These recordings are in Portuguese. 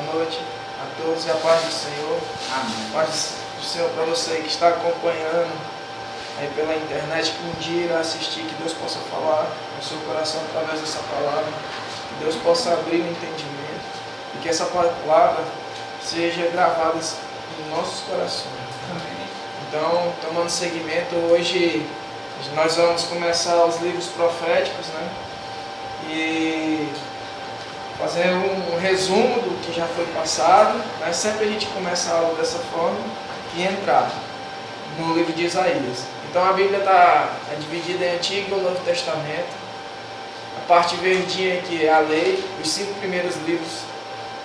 Boa noite a todos e a paz do Senhor. Amém. Paz do Senhor para você que está acompanhando aí pela internet, que um dia irá assistir, que Deus possa falar no seu coração através dessa palavra, que Deus possa abrir o entendimento e que essa palavra seja gravada em nossos corações. Amém. Então, tomando seguimento, hoje nós vamos começar os livros proféticos, né? E fazer um resumo do que já foi passado, né? Sempre a gente começa a aula dessa forma e entrar no livro de Isaías. Então a Bíblia está dividida em Antigo e Novo Testamento. A parte verdinha aqui é a lei, os 5 primeiros livros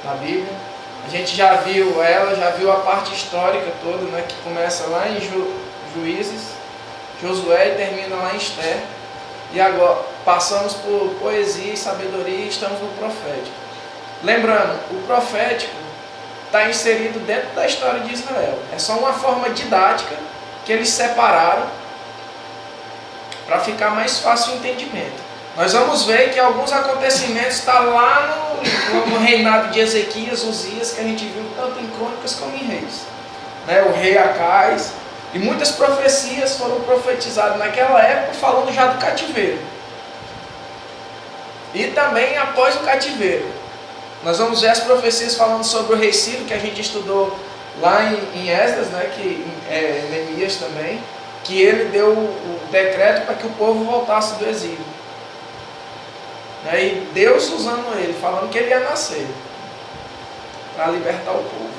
da Bíblia. A gente já viu a parte histórica toda, né? Que começa lá em Juízes, Josué e termina lá em Esther. E agora passamos por poesia e sabedoria e estamos no profético. Lembrando, o profético está inserido dentro da história de Israel. É só uma forma didática que eles separaram para ficar mais fácil o entendimento. Nós vamos ver que alguns acontecimentos estão lá no reinado de Ezequias, Uzias, que a gente viu tanto em Crônicas como em Reis. Né? O rei Acais. E muitas profecias foram profetizadas naquela época falando já do cativeiro. E também após o cativeiro. Nós vamos ver as profecias falando sobre o rei Ciro, que a gente estudou lá em Esdras, né, que Neemias também, que ele deu o decreto para que o povo voltasse do exílio. Né, e Deus usando ele, falando que ele ia nascer para libertar o povo.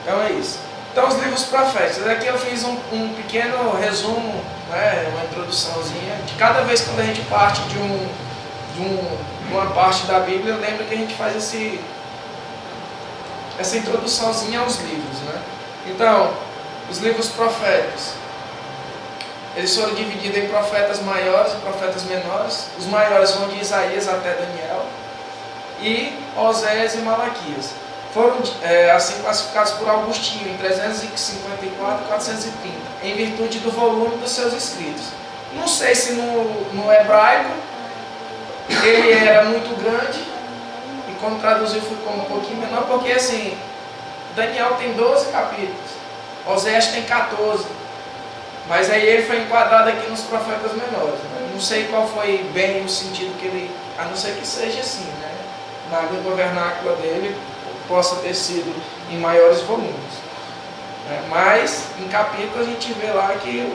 Então é isso. Então, os livros proféticos. Aqui eu fiz um pequeno resumo, né, uma introduçãozinha. De cada vez quando a gente parte de uma parte da Bíblia, lembra que a gente faz essa introduçãozinha aos livros. Né? Então, os livros proféticos, eles foram divididos em profetas maiores e profetas menores. Os maiores vão de Isaías até Daniel, e Oséias e Malaquias. Foram assim classificados por Agostinho em 354 e 430, em virtude do volume dos seus escritos. Não sei se no hebraico ele era muito grande e quando traduziu ficou um pouquinho menor, porque assim, Daniel tem 12 capítulos, Oséias tem 14, mas aí ele foi enquadrado aqui nos profetas menores. Né? Não sei qual foi bem o sentido que ele, a não ser que seja assim, né? Na língua vernácula dele, possa ter sido em maiores volumes. Mas em capítulo a gente vê lá que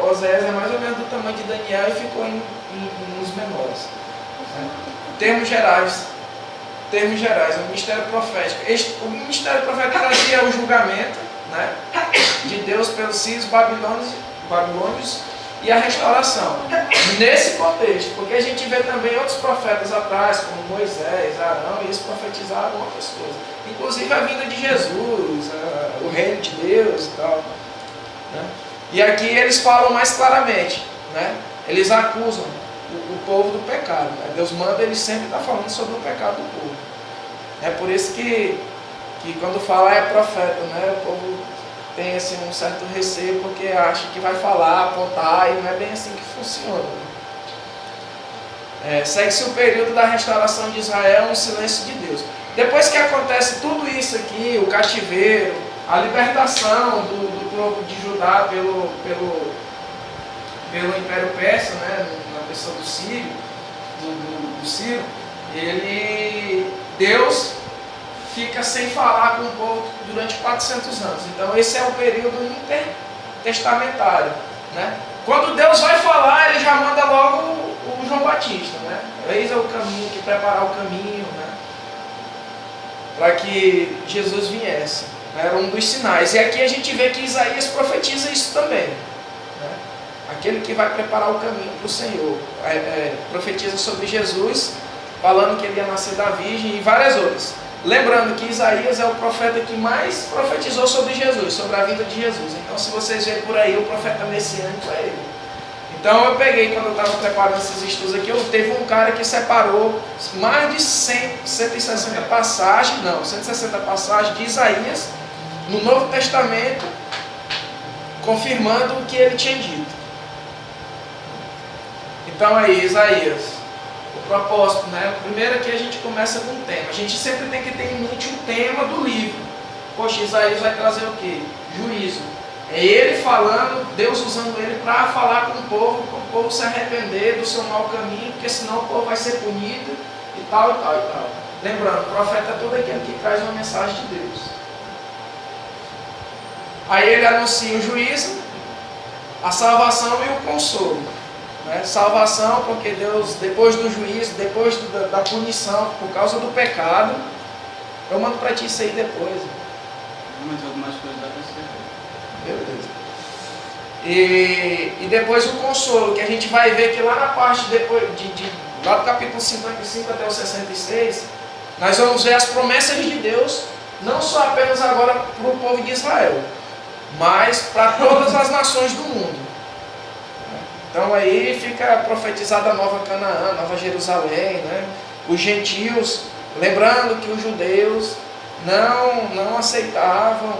Oséias é mais ou menos do tamanho de Daniel e ficou nos menores. Termos gerais, o ministério profético. O ministério profético aqui é o julgamento, né, de Deus pelos sírios babilônios e a restauração. Nesse contexto, porque a gente vê também outros profetas atrás, como Moisés, Arão, e eles profetizaram outras coisas. Inclusive a vinda de Jesus, o reino de Deus e tal. Né? E aqui eles falam mais claramente, né? Eles acusam o povo do pecado. Né? Deus manda eles sempre estar falando sobre o pecado do povo. É por isso que quando fala é profeta, né? O povo tem assim, um certo receio, porque acha que vai falar, apontar, e não é bem assim que funciona. Segue-se o período da restauração de Israel, um silêncio de Deus. Depois que acontece tudo isso aqui, o cativeiro, a libertação do povo de Judá pelo Império Persa, né, na pessoa do Ciro, Deus fica sem falar com o povo durante 400 anos. Então esse é o período intertestamentário. Né? Quando Deus vai falar, ele já manda logo o João Batista. Né? Eis é o caminho, que preparar o caminho, né? Para que Jesus viesse. Era um dos sinais. E aqui a gente vê que Isaías profetiza isso também. Né? Aquele que vai preparar o caminho para o Senhor. Profetiza sobre Jesus, falando que ele ia nascer da Virgem e várias outras. Lembrando que Isaías é o profeta que mais profetizou sobre Jesus, sobre a vida de Jesus. Então, se vocês verem por aí, o profeta messiânico é ele. Então, eu peguei, quando eu estava preparando esses estudos aqui, teve um cara que separou mais de 160 passagens de Isaías no Novo Testamento, confirmando o que ele tinha dito. Então, aí, Isaías o propósito, né? Primeiro que a gente começa com um tema. A gente sempre tem que ter em mente o tema do livro. Poxa, Isaías vai trazer o quê? Juízo. É ele falando, Deus usando ele para falar com o povo se arrepender do seu mau caminho, porque senão o povo vai ser punido e tal, e tal, e tal. Lembrando, o profeta é todo aquele que traz uma mensagem de Deus. Aí ele anuncia o juízo, a salvação e o consolo. Né? Salvação, porque Deus, depois do juízo, depois da punição, por causa do pecado, eu mando para ti isso aí depois. Mas algumas coisas dá para escrever. Beleza. E depois o consolo, que a gente vai ver que lá na parte depois lá do capítulo 55 até o 66, nós vamos ver as promessas de Deus, não só apenas agora para o povo de Israel, mas para todas as nações do mundo. Então aí fica profetizada a Nova Canaã, Nova Jerusalém, né? Os gentios, lembrando que os judeus não aceitavam,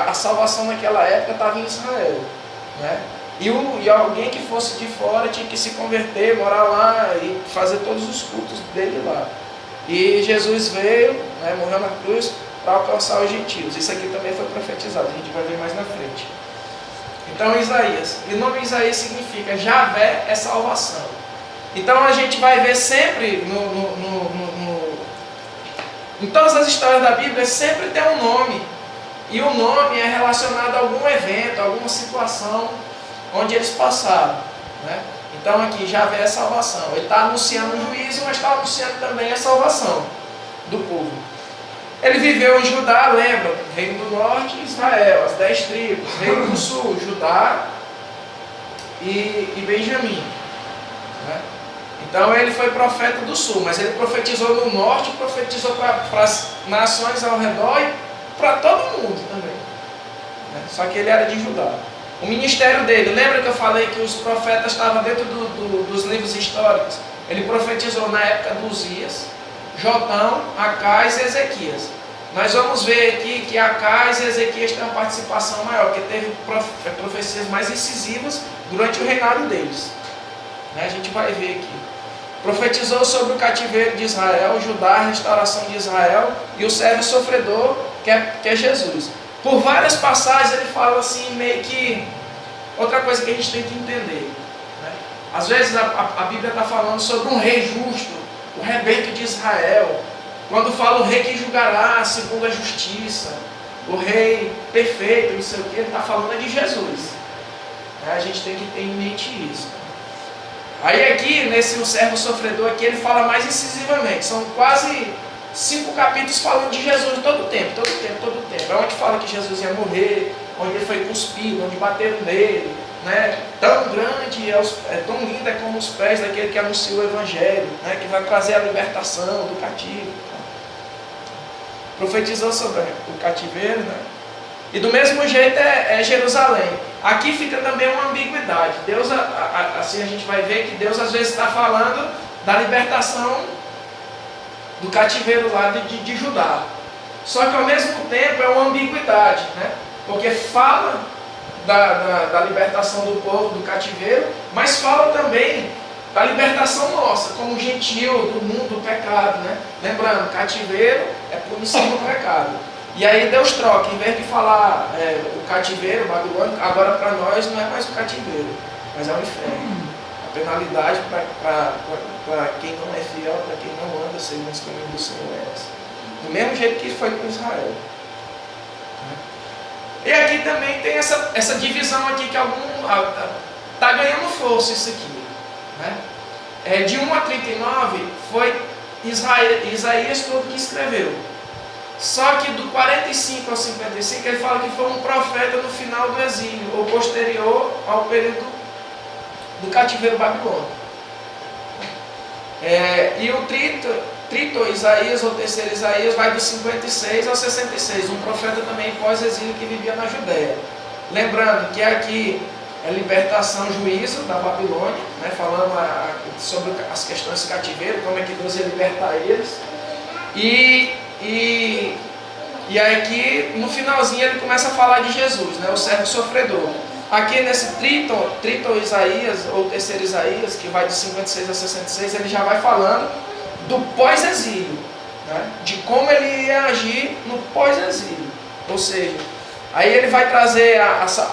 a salvação naquela época estava em Israel, né? E alguém que fosse de fora tinha que se converter, morar lá e fazer todos os cultos dele lá. E Jesus veio, né, morreu na cruz para alcançar os gentios. Isso aqui também foi profetizado, a gente vai ver mais na frente. Então Isaías, e o nome Isaías significa Javé é salvação. Então a gente vai ver sempre em todas as histórias da Bíblia sempre tem um nome. E o nome é relacionado a algum evento, a alguma situação onde eles passaram, né? Então aqui Javé é salvação. Ele está anunciando o juízo, mas está anunciando também a salvação do povo. Ele viveu em Judá, lembra? Reino do Norte, Israel, as 10 tribos. Reino do Sul, Judá e Benjamim, né? Então ele foi profeta do Sul, mas ele profetizou no Norte, profetizou para as nações ao redor e para todo mundo também, né? Só que ele era de Judá. O ministério dele, lembra que eu falei que os profetas estavam dentro dos livros históricos? Ele profetizou na época de Uzias, Jotão, Acais e Ezequias. Nós vamos ver aqui que Acais e Ezequias têm uma participação maior, porque teve profecias mais incisivas durante o reinado deles, né? A gente vai ver aqui. Profetizou sobre o cativeiro de Israel, Judá, a restauração de Israel e o servo sofredor, que é Jesus. Por várias passagens ele fala assim, meio que outra coisa que a gente tem que entender, né? Às vezes a Bíblia está falando sobre um rei justo, o rebento de Israel. Quando fala o rei que julgará segundo a justiça, o rei perfeito, não sei o que, ele está falando de Jesus, né? A gente tem que ter em mente isso. Aí aqui, nesse O Servo Sofredor aqui, ele fala mais incisivamente. São quase 5 capítulos falando de Jesus todo o tempo. É onde fala que Jesus ia morrer, onde ele foi cuspido, onde bateram nele, né? Tão grande, tão linda como os pés daquele que anunciou o Evangelho, né? Que vai trazer a libertação do cativo. Profetizou sobre o cativeiro, né? E do mesmo jeito é Jerusalém. Aqui fica também uma ambiguidade. Deus, assim a gente vai ver que Deus às vezes está falando da libertação do cativeiro lá de Judá. Só que ao mesmo tempo é uma ambiguidade, né? Porque fala da libertação do povo do cativeiro, mas fala também da libertação nossa, como gentil, do mundo, do pecado, né? Lembrando, cativeiro é punição do pecado. E aí Deus troca, em vez de falar o cativeiro, o babilônico, agora para nós não é mais o cativeiro, mas é o inferno. A penalidade para quem não é fiel, para quem não anda segundo os caminhos do Senhor é essa. Do mesmo jeito que foi com Israel. E aqui também tem essa divisão aqui que está ganhando força isso aqui, né? De 1 a 39 foi Isaías todo que escreveu. Só que do 45 ao 55 ele fala que foi um profeta no final do exílio, ou posterior ao período do cativeiro babilônico. E o trito Isaías, ou terceiro Isaías, vai do 56 ao 66, um profeta também pós-exílio que vivia na Judéia. Lembrando que aqui é libertação, juízo da Babilônia, né, falando sobre as questões do cativeiro, como é que Deus ia libertar eles. E aí que no finalzinho ele começa a falar de Jesus, né, o servo sofredor. aqui nesse Tríton Isaías, ou terceiro Isaías, que vai de 56 a 66, ele já vai falando do pós-exílio, né? De como ele ia agir no pós-exílio. Ou seja, aí ele vai trazer,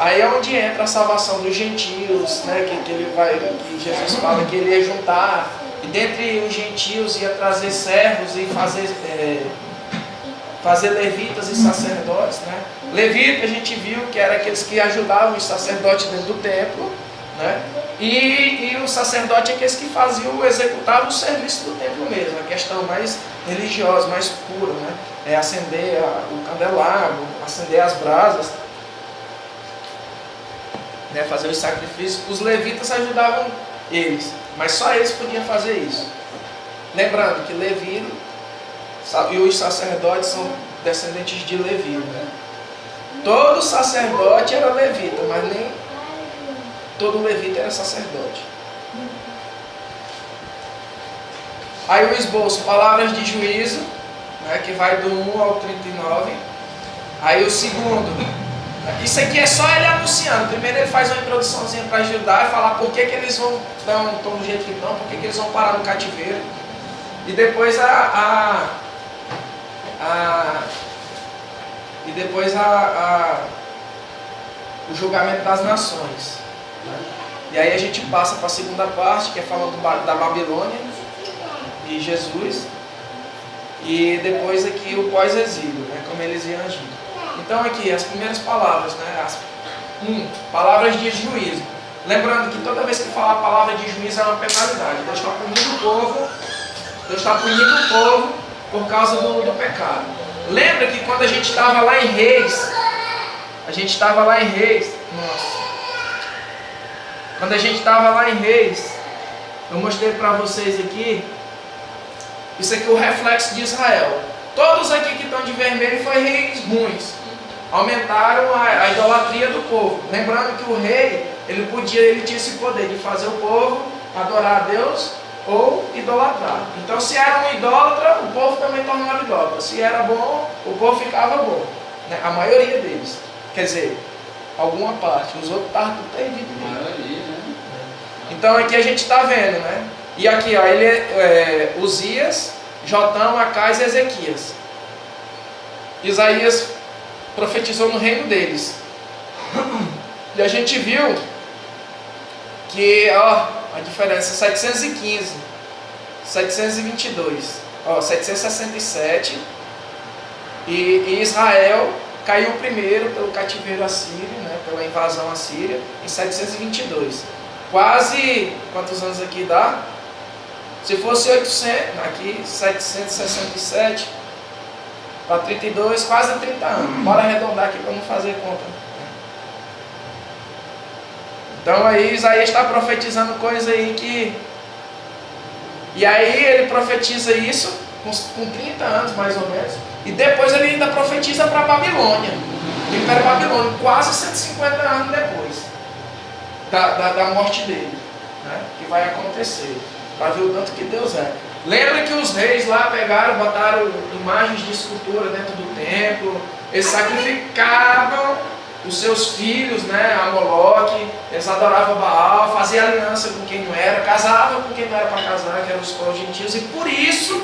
aí é onde entra a salvação dos gentios, né? Que Jesus fala que ele ia juntar, e dentre os gentios ia trazer servos e fazer levitas e sacerdotes, né? Levita a gente viu que era aqueles que ajudavam os sacerdotes dentro do templo, né? E o sacerdote é aqueles que executavam o serviço do templo mesmo, a questão mais religiosa, mais pura, né? É acender o candelabro, acender as brasas, né? Fazer os sacrifícios. Os levitas ajudavam eles, mas só eles podiam fazer isso. Lembrando que Levi e os sacerdotes são descendentes de Levi, né? Todo sacerdote era levita, mas nem todo levita era sacerdote. Aí o esboço, palavras de juízo, né, que vai do 1 ao 39. Aí o segundo, isso aqui é só ele anunciando. Primeiro ele faz uma introduçãozinha para ajudar e falar por que eles estão do jeito que estão, por que eles vão parar no cativeiro. E depois o julgamento das nações, né? E aí a gente passa para a segunda parte, que é falando da Babilônia, de Jesus, e depois aqui o pós-exílio, né? Como eles iam agir. Então aqui as primeiras palavras, né? Palavras de juízo. Lembrando que toda vez que falar a palavra de juízo é uma penalidade. Deus está punindo o povo. Deus está punindo o povo por causa do pecado. Lembra que quando a gente estava lá em Reis, quando a gente estava lá em Reis, eu mostrei para vocês aqui, isso aqui é o reflexo de Israel. Todos aqui que estão de vermelho foram reis ruins, aumentaram a idolatria do povo. Lembrando que o rei, ele tinha esse poder de fazer o povo adorar a Deus ou idolatrar. Então se era um idólatra, o povo também tornava idólatra. Se era bom, o povo ficava bom, né? A maioria deles, quer dizer, alguma parte, os outros estavam tudo perdidos. A maioria, né? Então aqui a gente está vendo, né? E aqui, ó, ele é Uzias, Jotão, Acais e Ezequias. Isaías profetizou no reino deles. E a gente viu que, ó, a diferença é 715, 722, ó, 767. E Israel caiu primeiro pelo cativeiro assírio, né, pela invasão assíria, em 722. Quase, quantos anos aqui dá? Se fosse 800, aqui 767 para 32, quase 30 anos. Bora arredondar aqui para não fazer conta. Então aí Isaías está profetizando coisa aí que... E aí ele profetiza isso com 30 anos mais ou menos. E depois ele ainda profetiza para a Babilônia, o Império Babilônico, quase 150 anos depois da morte dele, né? Que vai acontecer, para ver o tanto que Deus é. Lembra que os reis lá pegaram, botaram imagens de escultura dentro do templo, eles sacrificavam os seus filhos, né, a Moloque, eles adoravam Baal, faziam aliança com quem não era, casavam com quem não era para casar, que eram os povos gentios, e por isso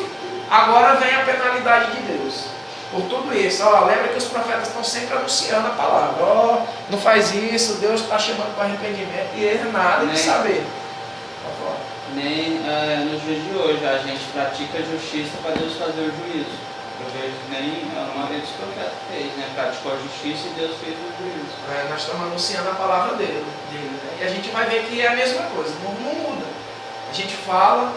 agora vem a penalidade de Deus. Por tudo isso, ó, lembra que os profetas estão sempre anunciando a palavra, ó, não faz isso, Deus está chamando para arrependimento, e eles nada de saber. Nem nos dias de hoje a gente pratica a justiça para Deus fazer o juízo. Eu vejo nem uma vez os profetas fez, né? Praticou a justiça e Deus fez o juízo. Nós estamos anunciando a palavra dele, né? E a gente vai ver que é a mesma coisa, não muda. A gente fala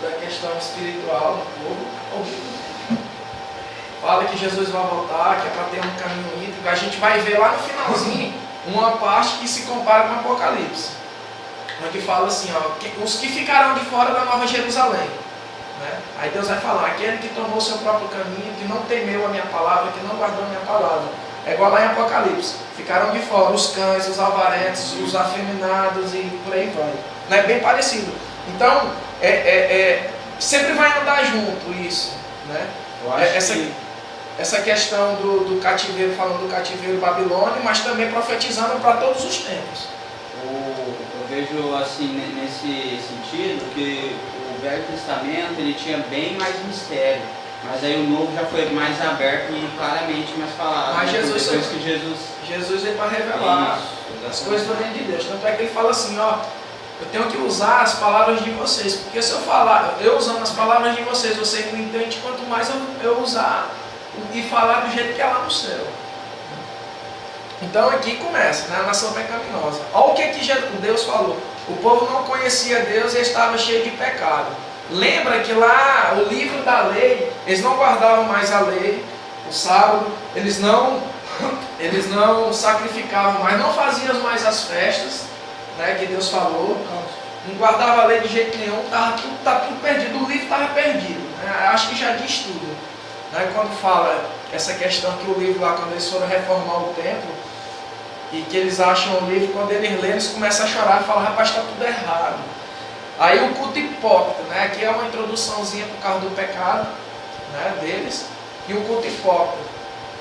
da questão espiritual do povo, fala que Jesus vai voltar, que é para ter um caminho íntegro. A gente vai ver lá no finalzinho uma parte que se compara com o Apocalipse, onde fala assim, ó, os que ficarão de fora da Nova Jerusalém, né? Aí Deus vai falar, aquele que tomou o seu próprio caminho, que não temeu a minha palavra, que não guardou a minha palavra. É igual lá em Apocalipse, ficaram de fora os cães, os avarentos, os afeminados e por aí vai. Não é bem parecido. Então, sempre vai andar junto isso, né? Eu acho que essa questão do cativeiro, falando do cativeiro babilônico, mas também profetizando para todos os tempos. Eu vejo assim, nesse sentido, que o Velho Testamento ele tinha bem mais mistério, mas aí o Novo já foi mais aberto e claramente mais falado. Mas né? Jesus veio para revelar as coisas do reino de Deus. Tanto é que ele fala assim, ó, eu tenho que usar as palavras de vocês, porque se eu usando as palavras de vocês não entende, quanto mais eu usar e falar do jeito que é lá no céu. Então aqui começa, né, a nação pecaminosa. Olha o que Deus falou. O povo não conhecia Deus e estava cheio de pecado. Lembra que lá, o livro da lei, eles não guardavam mais a lei, o sábado, eles não sacrificavam mais, não faziam mais as festas, né, que Deus falou, não guardava a lei de jeito nenhum, tá tudo perdido, o livro estava perdido, né, acho que já diz tudo, né, quando fala essa questão que o livro lá, quando eles foram reformar o templo, e que eles acham o livro, quando eles lêem, eles começam a chorar e falam, rapaz, está tudo errado. Aí o culto hipócrita, né, aqui é uma introduçãozinha por causa do pecado, né, deles, e o culto hipócrita,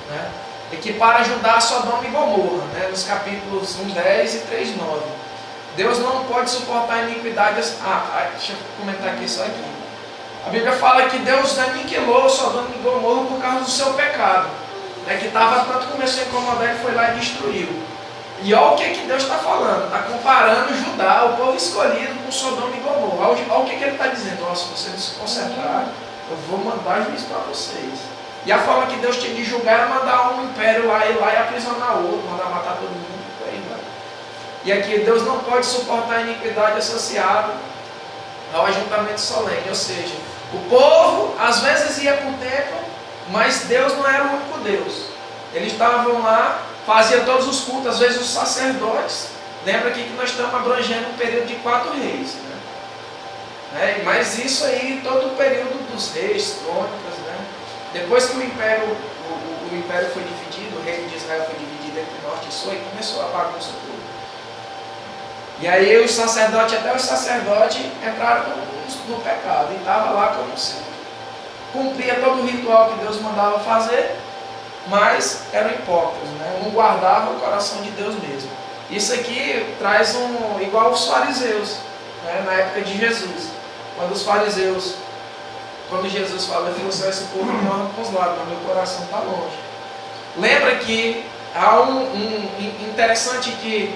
né, e que para ajudar Sodoma e Gomorra, né, nos capítulos 1:10 e 3:9. Deus não pode suportar a iniquidade. Deixa eu comentar aqui só aqui. A Bíblia fala que Deus aniquilou Sodoma e Gomorra por causa do seu pecado, né, que estava tanto, começou a incomodar, ele foi lá e destruiu. E olha o que Deus está falando, está comparando Judá, o povo escolhido, com Sodoma e Gomorra. Olha o que ele está dizendo, se vocês não se consertarem, eu vou mandar juízo para vocês. E a forma que Deus tinha de julgar era mandar um império lá e aprisionar outro, mandar matar todo mundo, por aí vai. E aqui, Deus não pode suportar a iniquidade associada ao ajuntamento solene, ou seja, o povo às vezes ia para o templo, mas Deus não era o único Deus. Eles estavam lá, faziam todos os cultos, às vezes os sacerdotes. Lembra aqui que nós estamos abrangendo um período de 4 reis. Né? Mas isso aí, todo o período dos reis, crônicas, né? Depois que o império foi dividido, o reino de Israel foi dividido entre norte e sul, e começou a bagunça toda. E aí os sacerdotes, até os sacerdotes, entraram no pecado. E estava lá como se cumpria todo o ritual que Deus mandava fazer, mas eram hipócritas, né? Não guardavam o coração de Deus mesmo. Isso aqui traz igual os fariseus, né? Na época de Jesus. Quando Jesus fala, eu sou esse povo que honra com os lábios, mas meu coração está longe. Lembra que há interessante que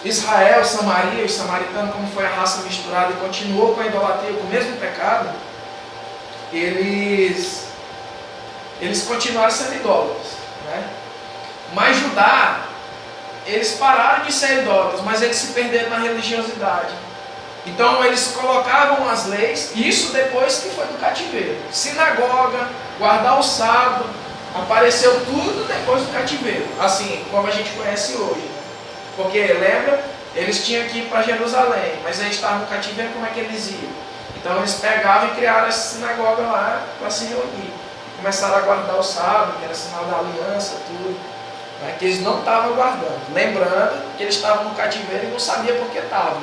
Israel, Samaria, os samaritanos, como foi a raça misturada e continuou com a idolatria, com o mesmo pecado, eles continuaram sendo idólatras, né? Mas Judá, eles pararam de ser idólatras, mas eles se perderam na religiosidade. Então eles colocavam as leis, isso depois que foi do cativeiro. Sinagoga, guardar o sábado, apareceu tudo depois do cativeiro, assim como a gente conhece hoje. Porque lembra, eles tinham que ir para Jerusalém, mas eles estavam no cativeiro, como é que eles iam? Então eles pegavam e criaram essa sinagoga lá para se reunir. Começaram a guardar o sábado, que era sinal da aliança, tudo, né, que eles não estavam guardando. Lembrando que eles estavam no cativeiro e não sabiam por que estavam.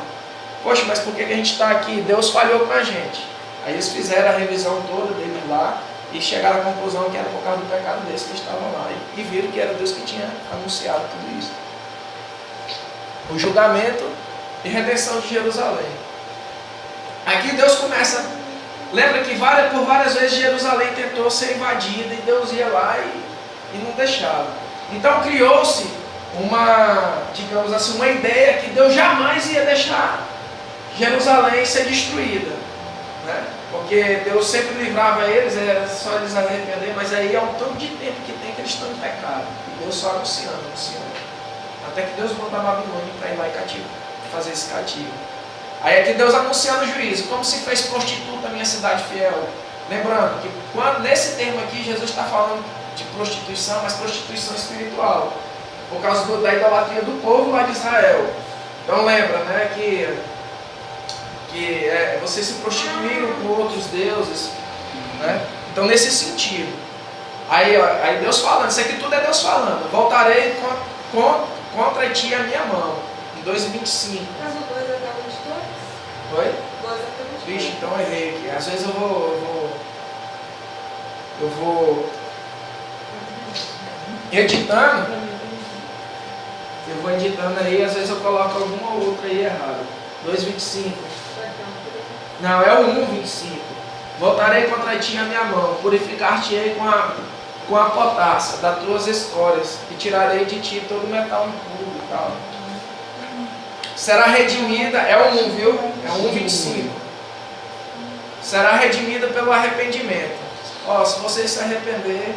Poxa, mas por que a gente está aqui? Deus falhou com a gente. Aí eles fizeram a revisão toda deles lá e chegaram à conclusão que era por causa do pecado deles que eles estavam lá. E viram que era Deus que tinha anunciado tudo isso. O julgamento e redenção de Jerusalém. Aqui Deus começa. Lembra que por várias vezes Jerusalém tentou ser invadida e Deus ia lá e não deixava. Então criou-se digamos assim, uma ideia que Deus jamais ia deixar Jerusalém ser destruída, né? Porque Deus sempre livrava eles, era só eles arrepender, mas aí é um tanto de tempo que tem que eles estão em pecado. E Deus só anunciando. Até que Deus manda a Babilônia para ir lá e fazer esse cativo. Aí aqui Deus anunciando o juízo, como se fez prostituta a minha cidade fiel. Lembrando que nesse termo aqui Jesus está falando de prostituição, mas prostituição espiritual, por causa da idolatria do povo lá de Israel. Então lembra, né, que vocês se prostituíram com outros deuses, né? Então nesse sentido. Aí Deus falando, isso aqui tudo é Deus falando. Voltarei contra ti a minha mão. Em 2:25. Mas o 2 é da 22? Oi? 2 é da 22. Vixe, então eu errei aqui. Às vezes eu vou Eu vou editando. Eu vou editando aí, às vezes eu coloco alguma outra aí errada. 2,25. Não, é o 1,25. Voltarei contra ti a minha mão, purificar-te-ei com a potássia das tuas escórias, e tirarei de ti todo o metal impuro e tal. Será redimida, é o 1, viu? É o 1,25. Será redimida pelo arrependimento. Ó, se vocês se arrepender,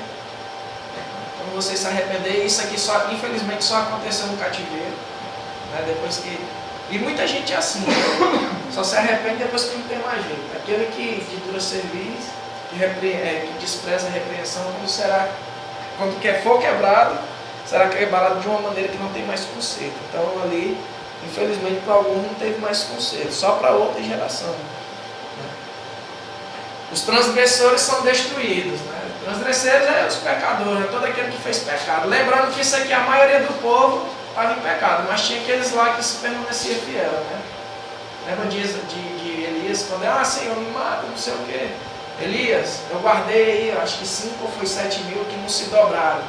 quando vocês se arrepender, isso aqui só, infelizmente só aconteceu no cativeiro, né? Depois que, e muita gente é assim, né? Só se arrepende depois que não tem mais jeito. Aquele que dura serviço, que despreza a repreensão, quando for quebrado, será quebrado de uma maneira que não tem mais conserto. Então ali, infelizmente para alguns não teve mais conserto, só para outra geração. Os transgressores são destruídos, né? Transgressores é os pecadores, todo aquele que fez pecado. Lembrando que isso aqui, a maioria do povo estava em pecado, mas tinha aqueles lá que se permanecia fiel, né? Lembra de Elias, quando Senhor, me mata, não sei o que. Elias, eu guardei aí, acho que 5 ou foi 7 mil que não se dobraram.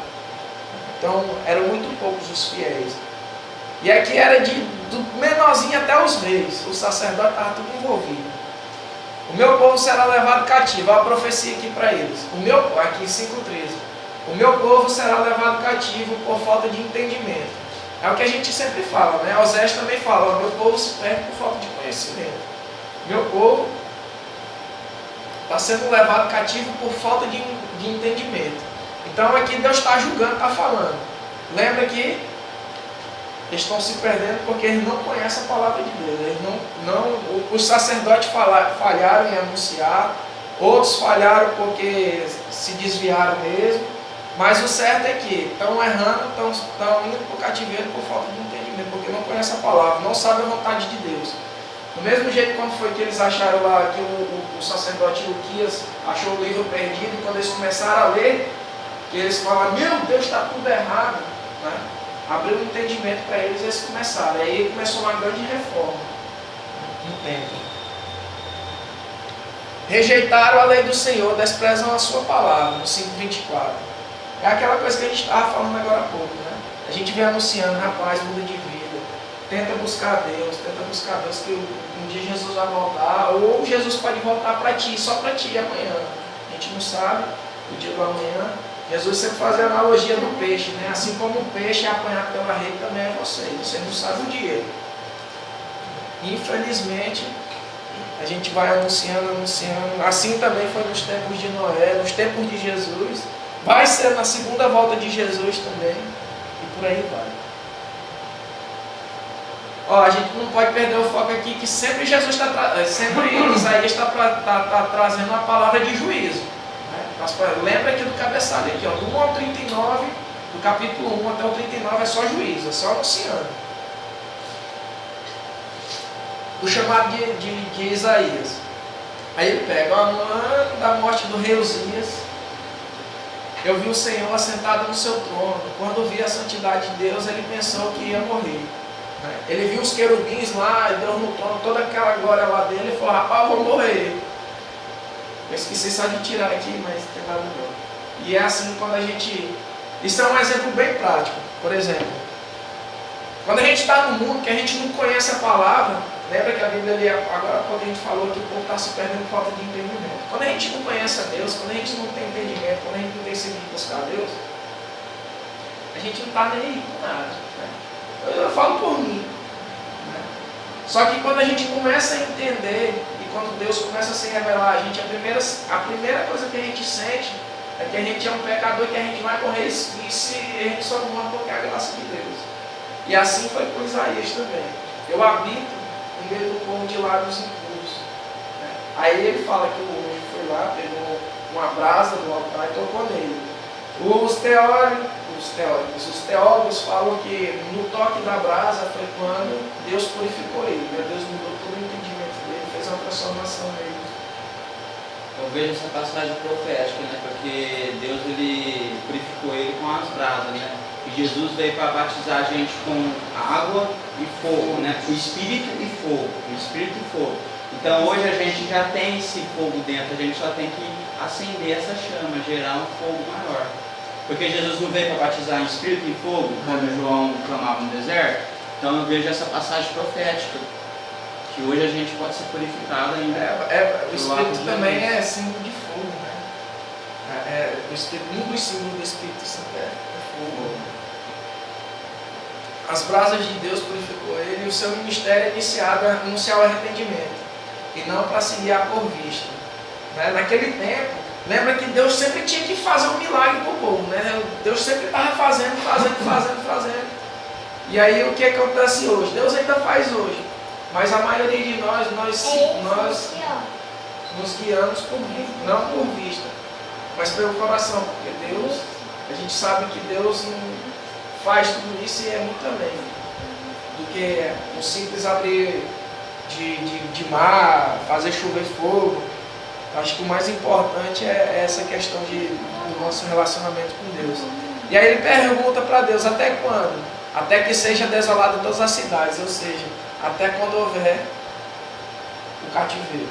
Então, eram muito poucos os fiéis. E aqui era do menorzinho até os reis, o sacerdote estava tudo envolvido. O meu povo será levado cativo. Olha a profecia aqui para eles. Aqui 5,13. O meu povo será levado cativo por falta de entendimento. É o que a gente sempre fala, né? Osés também fala, o meu povo se perde por falta de conhecimento. Meu povo está sendo levado cativo por falta de entendimento. Então aqui Deus está julgando, está falando. Lembra que eles estão se perdendo porque eles não conhecem a palavra de Deus. Os sacerdotes falharam em anunciar, outros falharam porque se desviaram mesmo. Mas o certo é que estão errando, estão indo para o cativeiro por falta de entendimento, porque não conhecem a palavra, não sabem a vontade de Deus. Do mesmo jeito quando foi que eles acharam lá que o sacerdote Luquias achou o livro perdido, e quando eles começaram a ler, que eles falaram, meu Deus, está tudo errado, né? Abriu um entendimento para eles e eles começaram. Aí começou uma grande reforma no templo. Rejeitaram a lei do Senhor, desprezam a sua palavra, no 5,24. É aquela coisa que a gente estava falando agora há pouco, né? A gente vem anunciando, rapaz, muda de vida, tenta buscar Deus que um dia Jesus vai voltar, ou Jesus pode voltar para ti, só para ti amanhã. A gente não sabe o dia do amanhã. Jesus sempre faz a analogia do peixe, né? Assim como o peixe é apanhado pela rede, também é você não sabe o dia. Infelizmente, a gente vai anunciando, assim também foi nos tempos de Noé, nos tempos de Jesus, vai ser na segunda volta de Jesus também, e por aí vai. Ó, a gente não pode perder o foco aqui, que sempre sempre Isaías está trazendo uma palavra de juízo. Lembra aqui do cabeçalho aqui, ó, do 1 ao 39, do capítulo 1 até o 39 é só juízo, é só anunciando. O chamado de Isaías. Aí ele pega, ó, no ano da morte do rei Uzias, eu vi o Senhor assentado no seu trono. Quando vi a santidade de Deus, ele pensou que ia morrer. Ele viu os querubins lá, Deus no trono, toda aquela glória lá dele, e falou, rapaz, eu vou morrer. Eu esqueci só de tirar aqui, mas tem nada não. E é assim quando a gente... Isso é um exemplo bem prático. Por exemplo, quando a gente está no mundo que a gente não conhece a palavra, lembra que a Bíblia ali, agora quando a gente falou que o povo está se perdendo por falta de entendimento. Quando a gente não conhece a Deus, quando a gente não tem entendimento, quando a gente não tem seguido buscar Deus, a gente não está nem aí com nada. Né? Eu falo por mim. Né? Só que quando a gente começa a entender... Quando Deus começa a se revelar a gente, a primeira coisa que a gente sente é que a gente é um pecador, que a gente vai morrer e a gente só morre porque é a graça de Deus. E assim foi com Isaías também. Eu habito no meio do povo de lábios impuros. Né? Aí ele fala que o anjo foi lá, pegou uma brasa do altar e tocou nele. Os teólogos falam que no toque da brasa foi quando Deus purificou ele. Né? Deus mudou todo o entendimento. Fez uma transformação nele. Eu vejo essa passagem profética, né? Porque Deus ele purificou ele com as brasas, né? que Jesus veio para batizar a gente com água e fogo, né? Com espírito e fogo, com espírito e fogo. Então hoje a gente já tem esse fogo dentro, a gente só tem que acender essa chama, gerar um fogo maior. Porque Jesus não veio para batizar em espírito e fogo, como João clamava no deserto. Então eu vejo essa passagem profética, que hoje a gente pode ser purificado ainda. O Espírito também é símbolo de fogo, né? O Espírito, um dos símbolos do Espírito Santo é fogo. As brasas de Deus purificou ele e o seu ministério é iniciado a anunciar o arrependimento e não para se guiar por vista. Né? Naquele tempo, lembra que Deus sempre tinha que fazer um milagre para o povo, né? Deus sempre estava fazendo. E aí o que acontece hoje? Deus ainda faz hoje, mas a maioria de nós nos guiamos por vista, não por vista, mas pelo coração, porque Deus, a gente sabe que Deus não faz tudo isso e é muito além do que um simples abrir de mar, fazer chover fogo. Acho que o mais importante é essa questão do nosso relacionamento com Deus. E aí ele pergunta para Deus, até quando? Até que seja desolada todas as cidades, ou seja, até quando houver o cativeiro.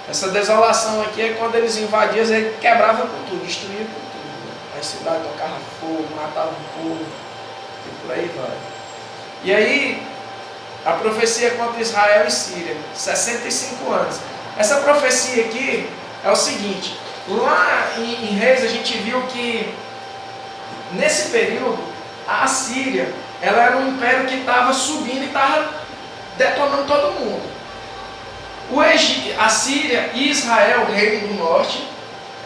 Essa desolação aqui é quando eles invadiam, eles quebravam com tudo, destruíam com tudo. As cidades tocavam fogo, matavam o povo, e por aí vai. E aí, a profecia contra Israel e Síria, 65 anos. Essa profecia aqui é o seguinte, lá em Reis a gente viu que nesse período a Síria, ela era um império que estava subindo e estava detonando todo mundo. A Síria e Israel, o reino do norte,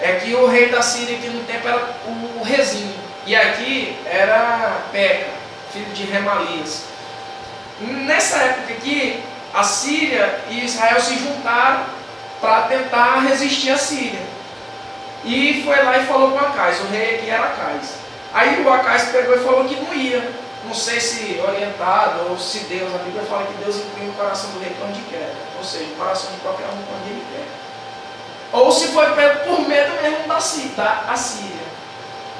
é que o rei da Síria aqui no tempo era o Rezim, e aqui era Peca, filho de Remalias. Nessa época aqui, a Síria e Israel se juntaram para tentar resistir à Síria. E foi lá e falou com Acais, o rei aqui era Acais. Aí o Acais pegou e falou que não ia. Não sei se orientado ou se Deus, a Bíblia fala que Deus inclina o coração do rei para onde quer. Ou seja, o coração de qualquer um para onde ele quer. Ou se foi por medo mesmo da Síria.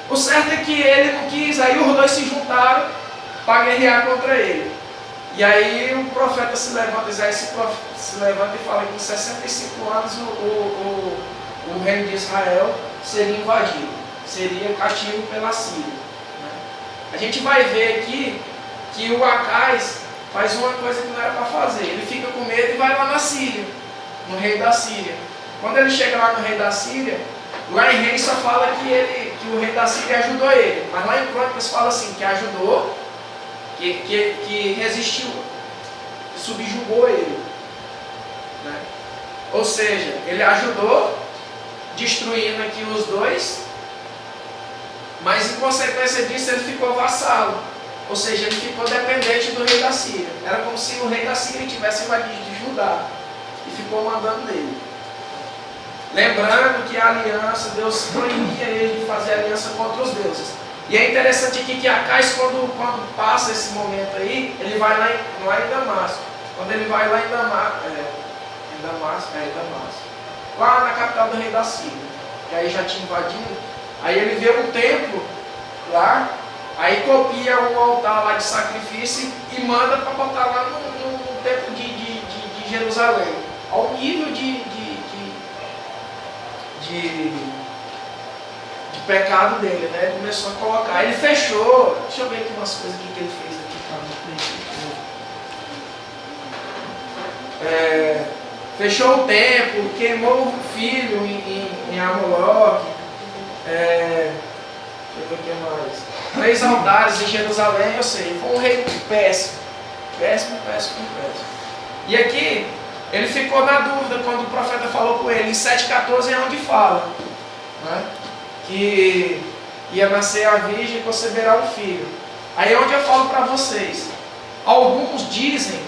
O certo é que ele não quis, aí os dois se juntaram para guerrear contra ele. E aí o profeta se levanta, Isaías se levanta e fala que em 65 anos o reino de Israel seria invadido, seria cativo pela Síria. A gente vai ver aqui que o Acais faz uma coisa que não era para fazer. Ele fica com medo e vai lá na Síria, no rei da Síria. Quando ele chega lá no rei da Síria, lá em Reis só fala que o rei da Síria ajudou ele. Mas lá em Crônicas fala assim, que ajudou, que resistiu, que subjugou ele. Né? Ou seja, ele ajudou, destruindo aqui os dois, mas em consequência disso ele ficou vassalo, ou seja, ele ficou dependente do rei da Síria. Era como se o rei da Síria tivesse invadido de Judá e ficou mandando nele. Lembrando que a aliança, Deus proibia ele de fazer aliança contra os deuses. E é interessante aqui que Acais, quando passa esse momento aí, ele vai lá em Damasco. Quando ele vai lá em Damasco, lá na capital do rei da Síria, que aí já tinha invadido. Aí ele vê um templo lá, aí copia um altar lá de sacrifício e manda para botar lá no templo de Jerusalém. Ao nível de pecado dele, né? Ele começou a colocar. Ele fechou. Deixa eu ver aqui umas coisas que ele fez aqui. Fechou o templo, queimou o filho em Amoloque. Deixa eu ver o que mais. 3 altares em Jerusalém, eu sei. Foi um rei péssimo. Péssimo. E aqui, ele ficou na dúvida quando o profeta falou com ele. Em 7,14 é onde fala, né? Que ia nascer a virgem e conceberá um filho. Aí é onde eu falo para vocês. Alguns dizem,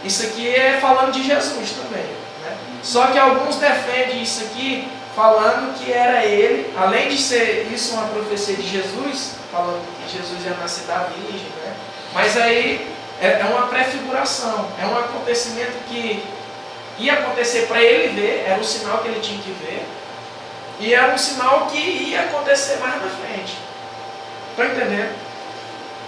isso aqui é falando de Jesus também, né? Só que alguns defendem isso aqui falando que era ele, além de ser isso uma profecia de Jesus, falando que Jesus ia nascer da virgem, né? Mas aí é uma prefiguração, é um acontecimento que ia acontecer para ele ver, era o sinal que ele tinha que ver, e era um sinal que ia acontecer mais na frente. Estão entendendo?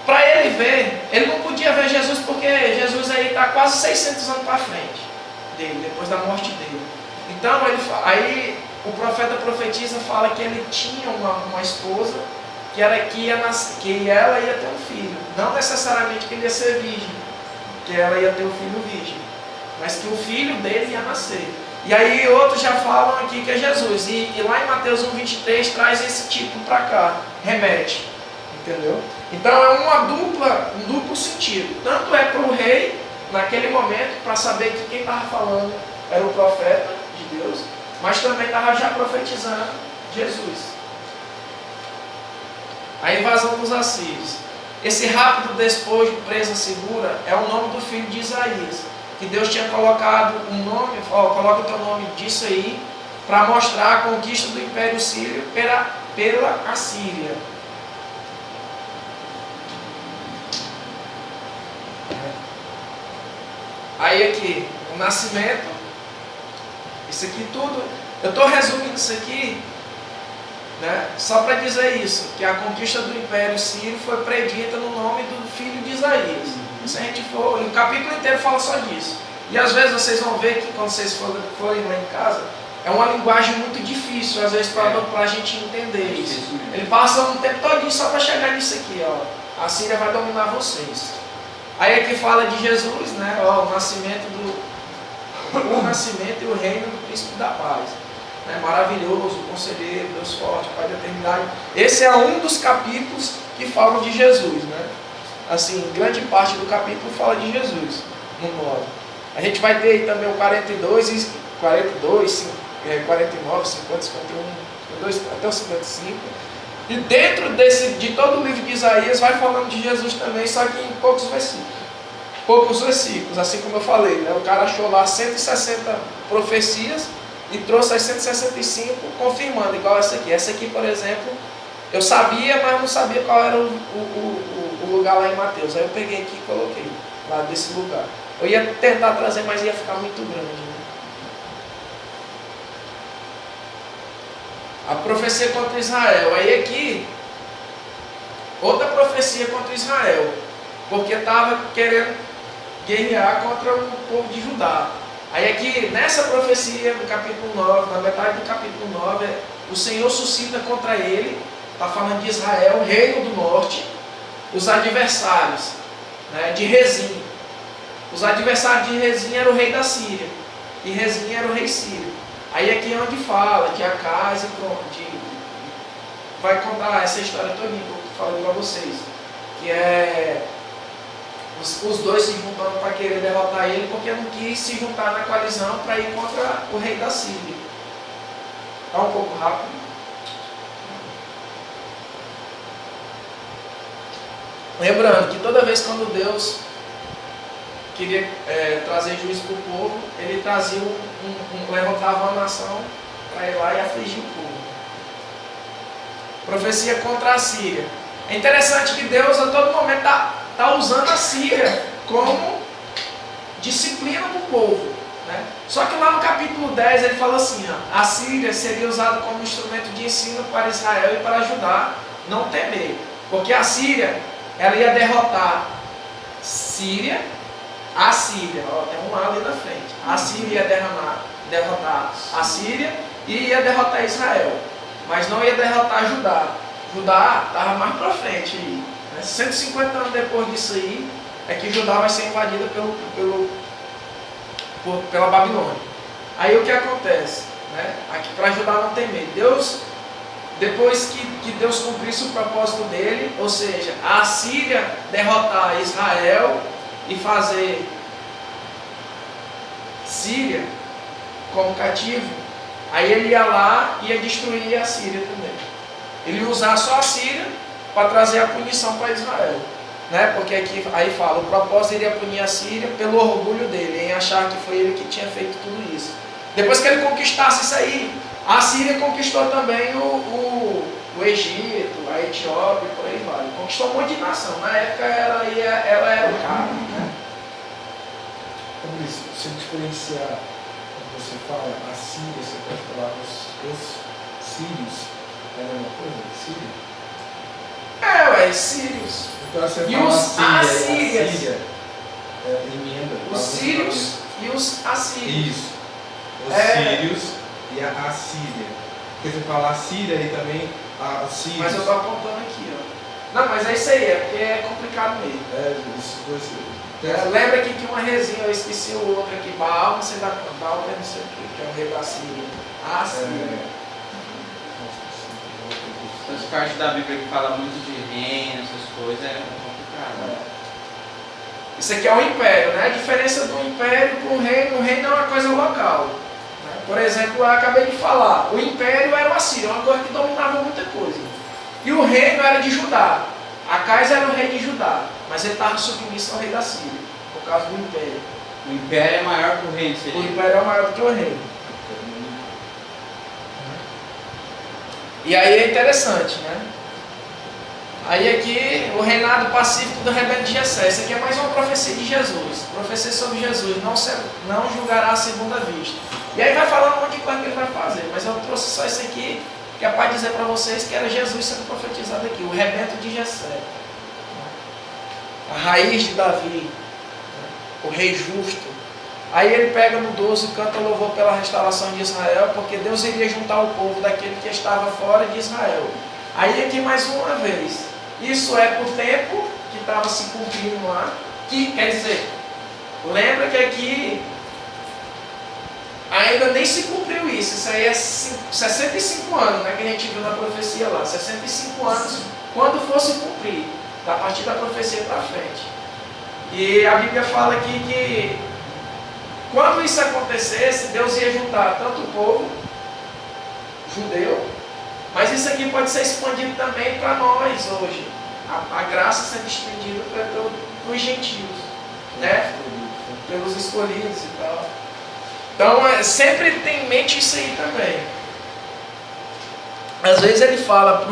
Para ele ver, ele não podia ver Jesus porque Jesus aí está quase 600 anos para frente dele, depois da morte dele. Então aí o profeta profetiza, fala que ele tinha uma esposa que ela ia ter um filho. Não necessariamente que ele ia ser virgem, que ela ia ter um filho virgem, mas que o filho dele ia nascer. E aí outros já falam aqui que é Jesus. E lá em Mateus 1,23 traz esse título para cá, remete. Entendeu? Então é um duplo sentido. Tanto é para o rei, naquele momento, para saber que quem estava falando era o profeta de Deus, mas também estava já profetizando Jesus. A invasão dos assírios. Esse rápido despojo, presa segura, é o nome do filho de Isaías, que Deus tinha colocado um nome, coloca o teu nome disso aí, para mostrar a conquista do Império Sírio pela Assíria. Aí aqui, o nascimento, isso aqui tudo, eu estou resumindo isso aqui, né, só para dizer isso, que a conquista do Império Sírio foi predita no nome do filho de Isaías. Se a gente for, o capítulo inteiro fala só disso. E às vezes vocês vão ver que quando vocês forem lá em casa, é uma linguagem muito difícil, às vezes para a gente entender isso. Ele passa um tempo todinho só para chegar nisso aqui, ó. A Síria vai dominar vocês. Aí aqui fala de Jesus, né? Ó, o nascimento e o reino do príncipe da paz. Né? Maravilhoso, conselheiro, Deus forte, Pai da eternidade. Esse é um dos capítulos que falam de Jesus, né? Assim, grande parte do capítulo fala de Jesus, no 9. A gente vai ter aí também o 42, 49, 50, 51, até o 55. E dentro de todo o livro de Isaías vai falando de Jesus também, só que em poucos versículos, assim como eu falei, né? O cara achou lá 160 profecias e trouxe as 165 confirmando, igual essa aqui. Essa aqui, por exemplo, eu sabia, mas não sabia qual era o lugar lá em Mateus. Aí eu peguei aqui e coloquei lá desse lugar. Eu ia tentar trazer, mas ia ficar muito grande, né? A profecia contra Israel. Aí aqui, outra profecia contra Israel, porque estava querendo guerrear contra o povo de Judá. Aí aqui, nessa profecia do capítulo 9, na metade do capítulo 9, o Senhor suscita contra ele, está falando de Israel, reino do norte, os adversários, né, de Rezim. Os adversários de Rezim eram o rei da Síria, e Rezim era o rei sírio. Aí aqui é onde fala de Acaz e pronto, vai contar essa história toda que eu falei para vocês, que é os dois se juntando para querer derrotar ele, porque não quis se juntar na coalizão para ir contra o rei da Síria. Está um pouco rápido. Lembrando que toda vez quando Deus queria trazer juízo para o povo, ele trazia levantava uma nação para ir lá e afligir o povo. Profecia contra a Síria. É interessante que Deus a todo momento está usando a Síria como disciplina para o povo, né? Só que lá no capítulo 10 ele fala assim, ó, a Síria seria usada como instrumento de ensino para Israel e para Judá não temer, porque a Síria ela ia derrotar a Síria, ó, tem um A ali na frente. A Síria ia derrotar a Síria e ia derrotar Israel, mas não ia derrotar Judá. Judá estava mais para frente aí, né? 150 anos depois disso aí é que Judá vai ser invadida pela Babilônia. Aí o que acontece, né? Aqui para Judá não temer, Deus, depois que Deus cumprisse o propósito dele, ou seja, a Síria derrotar Israel e fazer Síria como cativo, aí ele ia lá e ia destruir a Síria também. Ele ia usar só a Síria para trazer a punição para Israel, né? Porque aqui aí fala, o propósito iria punir a Síria pelo orgulho dele, em achar que foi ele que tinha feito tudo isso. Depois que ele conquistasse isso aí, a Síria conquistou também o Egito, a Etiópia e por aí vai. Conquistou um monte de nação. Na época ela era o cara, né? Como isso, se diferenciar, quando você fala a Síria, você pode falar os sírios, é a mesma coisa? Síria? Moisés? Sírios. Então você E fala os assírios. Assíria, emenda. Os sírios e os assírios. Isso. Os sírios e a Assíria. Porque você fala Assíria e também a Síria. Mas eu estou apontando aqui, ó. Não, mas é isso aí, é porque é complicado mesmo. Esses dois. Lembra aqui que uma resinha, eu esqueci o outro aqui, Baal, não sei da Baal, não sei o que é o rei da Síria. Ah, Síria. Essas partes da Bíblia que fala muito de reino, essas coisas, é complicado. Isso aqui é o império, né? A diferença do império para o reino é uma coisa local. Né? Por exemplo, eu acabei de falar, o império era o Assírio, uma coisa que dominava muita coisa. E o reino era de Judá. Acais era o rei de Judá, mas ele estava submisso ao rei da Síria, por causa do império. O império é maior que o reino, seria? O império é maior do que o reino. E aí é interessante, né? Aí aqui, o reinado pacífico do rebelde de Jessé. Isso aqui é mais uma profecia de Jesus. Profecia sobre Jesus. Não julgará à segunda vista. E aí vai falando um monte de coisa que ele vai fazer. Mas eu trouxe só isso aqui, que é para dizer para vocês que era Jesus sendo profetizado aqui. O rebento de Jessé. A raiz de Davi. O rei justo. Aí ele pega no 12 e canta louvor pela restauração de Israel, porque Deus iria juntar o povo daquele que estava fora de Israel. Aí aqui mais uma vez, isso é para o tempo que estava se cumprindo lá, que quer dizer, lembra que aqui ainda nem se cumpriu isso aí é 65 anos, né, que a gente viu na profecia lá, 65 anos, quando fosse cumprir, a partir da profecia para frente. E a Bíblia fala aqui que quando isso acontecesse, Deus ia juntar tanto o povo judeu, mas isso aqui pode ser expandido também para nós hoje. A graça sendo estendida para os gentios, né? Pelos escolhidos e tal. Então, sempre tem em mente isso aí também. Às vezes ele fala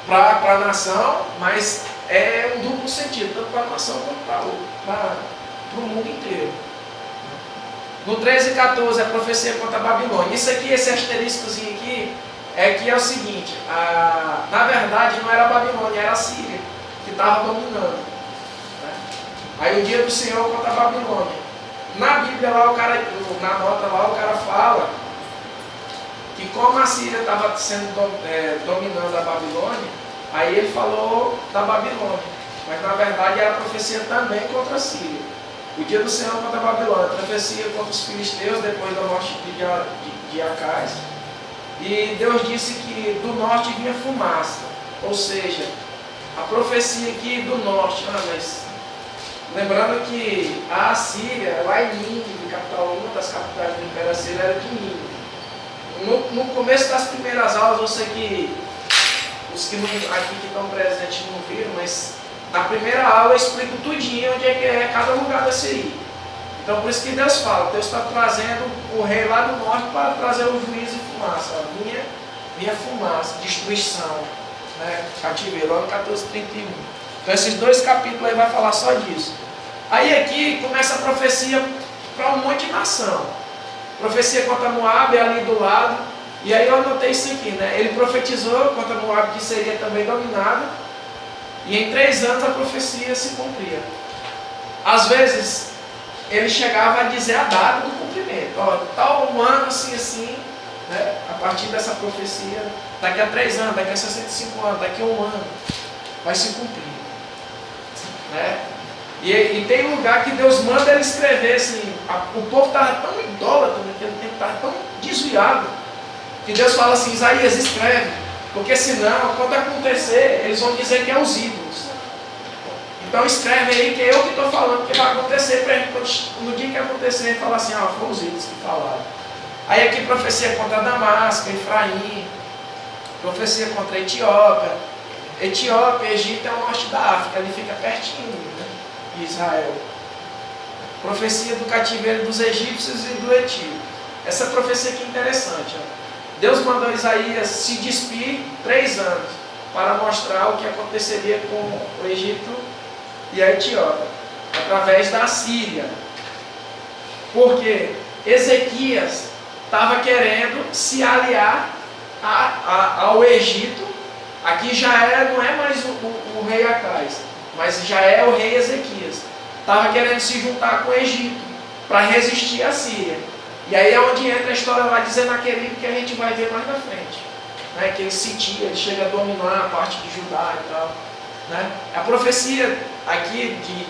para a nação, mas é um duplo sentido, tanto para a nação quanto para o mundo inteiro. No 13 e 14, a profecia contra a Babilônia. Isso aqui, esse asteriscozinho aqui, é que é o seguinte, na verdade não era a Babilônia, era a Síria, que estava dominando. Né? Aí o dia do Senhor contra a Babilônia. Na Bíblia, lá, na nota lá, o cara fala que como a Síria estava sendo dominando a Babilônia, aí ele falou da Babilônia. Mas na verdade era a profecia também contra a Síria. O dia do Senhor contra a Babilônia, a profecia contra os filisteus depois da morte de Acais. E Deus disse que do norte vinha fumaça. Ou seja, a profecia aqui do norte. Mas lembrando que a Assíria, lá em Nínive, uma das capitais do Império Assírio era de Nínive. No começo das primeiras aulas, eu sei que os que aqui que estão presentes não viram, mas na primeira aula eu explico tudinho onde é que é cada lugar da Síria. Então por isso que Deus fala, Deus está trazendo o rei lá do norte para trazer o juízo e fumaça. Vinha fumaça, destruição, né? Cativeiro, lá no 14:31. Então esses dois capítulos aí vai falar só disso. Aí aqui começa a profecia para um monte de nação. Profecia contra Moabe ali do lado. E aí eu anotei isso aqui, né? Ele profetizou contra Moabe que seria também dominado. E em 3 anos a profecia se cumpria. Às vezes, ele chegava a dizer a data do cumprimento. Ó, tal ano, assim, assim, né? A partir dessa profecia, daqui a 3 anos, daqui a 65 anos, daqui a 1 ano, vai se cumprir. Né? E tem lugar que Deus manda ele escrever, assim, o povo estava tão idólatra naquele tempo, estava tão desviado, que Deus fala assim, Isaías, escreve. Porque senão, quando acontecer, eles vão dizer que é os ídolos. Então escreve aí que é eu que estou falando que vai acontecer, para no dia que acontecer, falar assim, foram os ídolos que falaram. Aí aqui profecia contra Damasco, Efraim, profecia contra a Etiópia. Etiópia, Egito é o norte da África, ali fica pertinho, né, de Israel. Profecia do cativeiro dos egípcios e do Etíope. Essa profecia aqui é interessante, ó. Deus mandou Isaías se despir 3 anos para mostrar o que aconteceria com o Egito e a Etiópia, através da Síria. Porque Ezequias estava querendo se aliar ao Egito Aqui já não é mais o rei Acais, mas já é o rei Ezequias. Estava querendo se juntar com o Egito para resistir à Síria. E aí é onde entra a história lá de Senaqueribe, que a gente vai ver mais na frente. Né? Que ele sitia, ele chega a dominar a parte de Judá e tal. Né? A profecia aqui de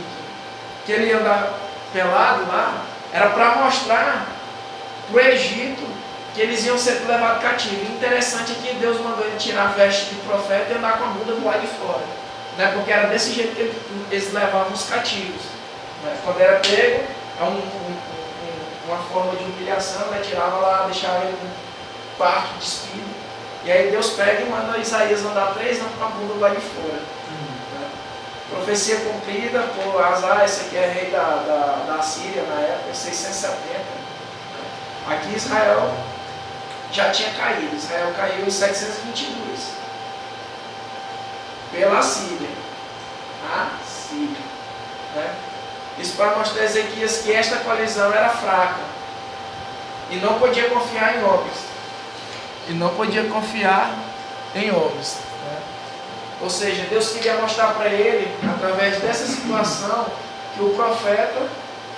que ele ia andar pelado lá era para mostrar para o Egito que eles iam ser levados cativos. O interessante é que Deus mandou ele tirar a veste de profeta e andar com a bunda do lado de fora. Né? Porque era desse jeito que eles levavam os cativos. Né? Quando era pego, uma forma de humilhação, né? Tirava lá, deixava ele com parte despido. E aí Deus pega e manda Isaías andar 3 anos com a bunda do lado de fora. Né? Profecia cumprida por Azar, esse aqui é rei da Síria na época, 670. Aqui Israel já tinha caído. Israel caiu em 722 pela Síria. A Síria. Né? Isso para mostrar a Ezequias que esta coalizão era fraca e não podia confiar em homens. Né? Ou seja, Deus queria mostrar para ele, através dessa situação, que o profeta,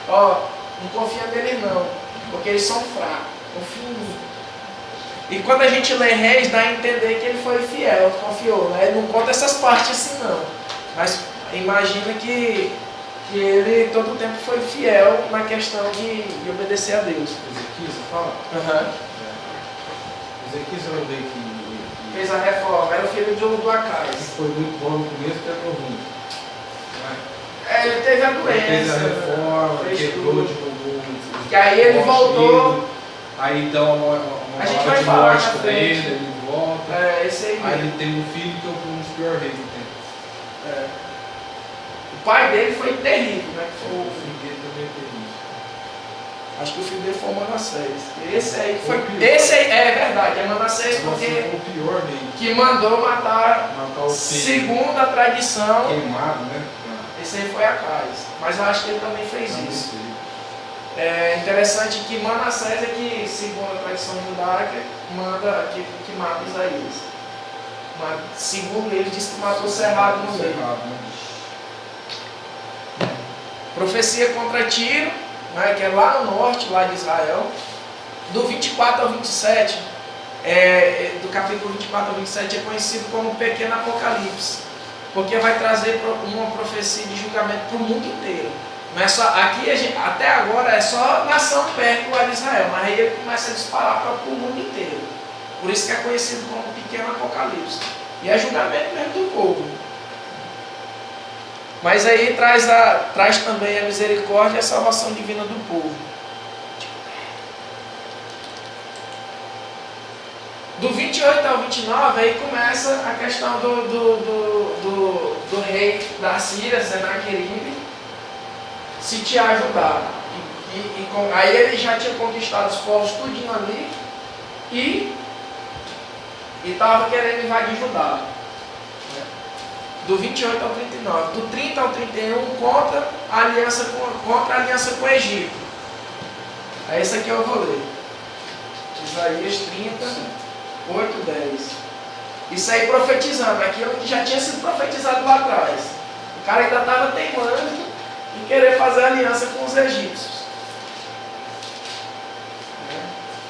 não confia nele não, porque eles são fracos, confia em mim. E quando a gente lê Reis, dá a entender que ele foi fiel, confiou. Né? Ele não conta essas partes assim não, mas imagina que ele todo o tempo foi fiel na questão de obedecer a Deus. Ezequias, você fala? Ezequias era o rei que fez a reforma, era o filho do Acais. Foi muito bom no começo, terminou ruim. Ele teve a doença. Fez a reforma, quebrou, derrubou. Que aí ele voltou. Aí então a gente palavra vai de falar morte na para frente. ele volta. Esse aí. Aí ele tem um filho que é um dos piores reis que tem. O pai dele foi terrível, né? O filho dele também é terrível. Acho que o filho dele foi o Manassés. Esse aí foi. Foi Esse aí é verdade, é Manassés porque. Foi o pior rei. Que mandou matar O filho. segundo a tradição. Queimado, né? Esse aí foi Acais. Mas eu acho que ele também fez isso. É interessante que Manassés é que, segundo a tradição judaica, que mata Isaías. Mas, segundo ele, diz que matou Cerrado no meio. Profecia contra Tiro, né, que é lá no norte, lá de Israel, do 24 ao 27, do capítulo 24 ao 27 é conhecido como o Pequeno Apocalipse, porque vai trazer uma profecia de julgamento para o mundo inteiro. Não é só, aqui até agora é só nação perto lá de Israel, mas aí ele começa a disparar para o mundo inteiro. Por isso que é conhecido como o Pequeno Apocalipse. E é julgamento mesmo do povo. Mas aí traz também a misericórdia e a salvação divina do povo. Do 28 ao 29, aí começa a questão do rei da Síria, Senaqueribe, sitiar Judá. Aí ele já tinha conquistado os povos tudinho ali e estava querendo invadir Judá. Do 28 ao 39. Do 30 ao 31 contra a aliança com o Egito. É esse aqui eu vou ler. Isaías 30, 8, 10. Isso aí profetizando, aquilo que já tinha sido profetizado lá atrás. O cara ainda estava teimando em querer fazer aliança com os egípcios.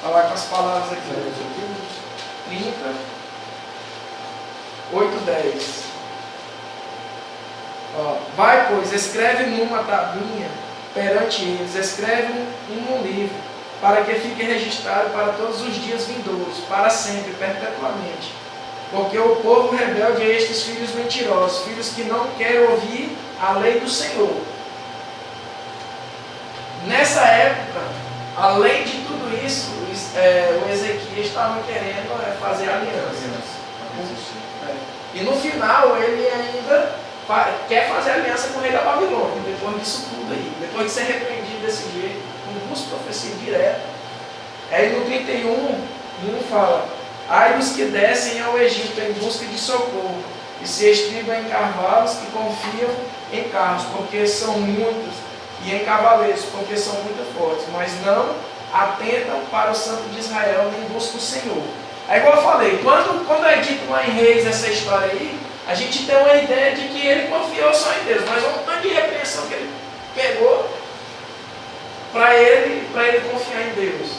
Falar com as palavras aqui. 30, 8, 10. Vai, pois, escreve numa tabuinha perante eles, escreve em um livro, para que fique registrado para todos os dias vindouros, para sempre, perpetuamente. Porque o povo rebelde é estes filhos mentirosos, filhos que não querem ouvir a lei do Senhor. Nessa época, além de tudo isso, o Ezequias estava querendo fazer aliança. E no final, ele ainda quer fazer aliança com o rei da Babilônia, depois disso tudo aí, depois de ser repreendido desse jeito, com duas profecias diretas. Aí no 31, fala: ai dos que descem ao Egito em busca de socorro, e se estribam em cavalos e confiam em carros, porque são muitos, e em cavaleiros, porque são muito fortes, mas não atentam para o Santo de Israel, nem buscam o Senhor. É igual eu falei, quando é dito lá em Reis essa história aí, a gente tem uma ideia de que ele confiou só em Deus, mas um tanto de repreensão que ele pegou para ele confiar em Deus.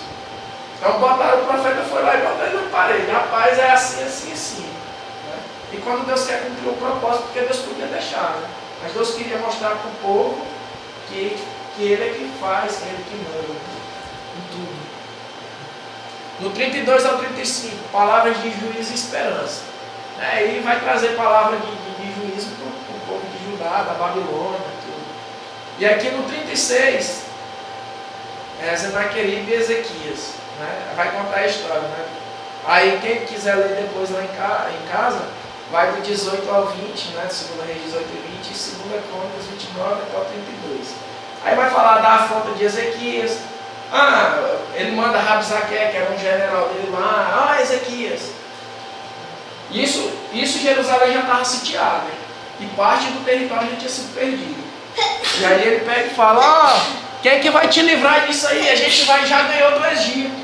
Então botaram, o profeta foi lá e botaram ele na parede. Rapaz, é assim, assim, assim. Né? E quando Deus quer cumprir o propósito, porque Deus podia deixar. Né? Mas Deus queria mostrar para o povo que Ele é que faz, que é Ele que manda. Em tudo. No 32 ao 35, palavras de juízo e esperança. Aí vai trazer palavras de juízo para o povo de Judá, da Babilônia, tudo. E aqui no 36, Senaqueribe e Ezequias. Né? Vai contar a história. Né? Aí quem quiser ler depois lá em casa, vai do 18 ao 20, né? 2 Reis 18 e 20, e 2 Crônicas 29 até o 32. Aí vai falar da afronta de Ezequias. Ele manda Rabsaque, que era um general dele lá. Ezequias. Isso Jerusalém já estava sitiada. E parte do território já tinha sido perdido. E aí ele pega e fala, quem é que vai te livrar disso aí? A gente já ganhou do Egito.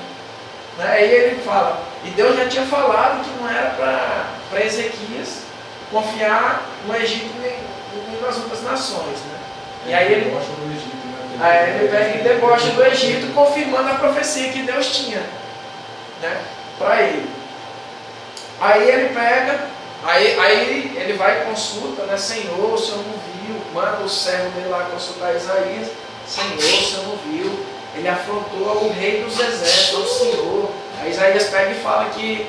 Aí ele fala, e Deus já tinha falado que não era para Ezequias confiar no Egito nem nas outras nações. Né? E aí ele pega e debocha do Egito, confirmando a profecia que Deus tinha, né, para ele. Aí ele pega, aí ele vai e consulta, né, Senhor, o Senhor não viu, manda o servo dele lá consultar Isaías, Senhor, o Senhor não viu, ele afrontou o rei dos exércitos, o Senhor. Aí Isaías pega e fala que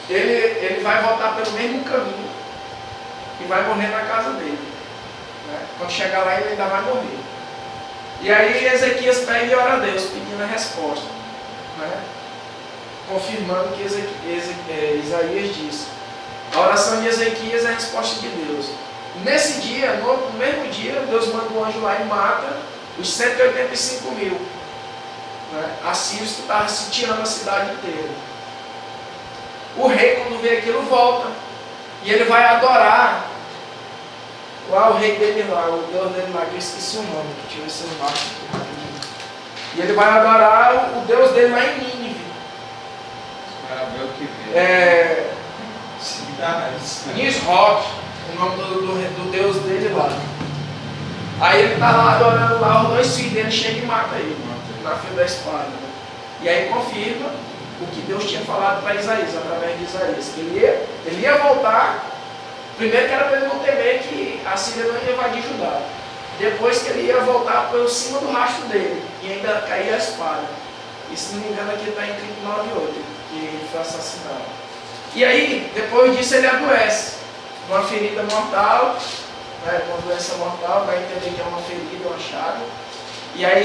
ele vai voltar pelo mesmo caminho e vai morrer na casa dele. Né? Quando chegar lá ele ainda vai morrer. E aí Ezequias pega e ora a Deus, pedindo a resposta. Né? Confirmando que Isaías disse. A oração de Ezequias é a resposta de Deus. Nesse dia, no mesmo dia, Deus manda um anjo lá e mata os 185 mil. Né? Assírios que estavam sitiando a cidade inteira. O rei, quando vê aquilo, volta. E ele vai adorar lá o rei dele lá, o Deus dele lá, que eu esqueci o nome, que tinha esse nome. E ele vai adorar o Deus dele lá em Nínive. Nisroch, o nome do Deus dele lá. Aí ele está lá adorando lá, os 2 filhos dele chegam e matam ele, na fio da espada. Né? E aí confirma o que Deus tinha falado para Isaías, através de Isaías, que ele ia voltar. Primeiro que era para ele não temer que a Síria não ia invadir Judá. Depois que ele ia voltar por cima do rastro dele e ainda cair a espada. E se não me engano aqui está em 39:8, que ele foi assassinado. E aí, depois disso ele adoece. Uma ferida mortal, né, uma doença mortal, vai entender que é uma ferida, uma chaga. E aí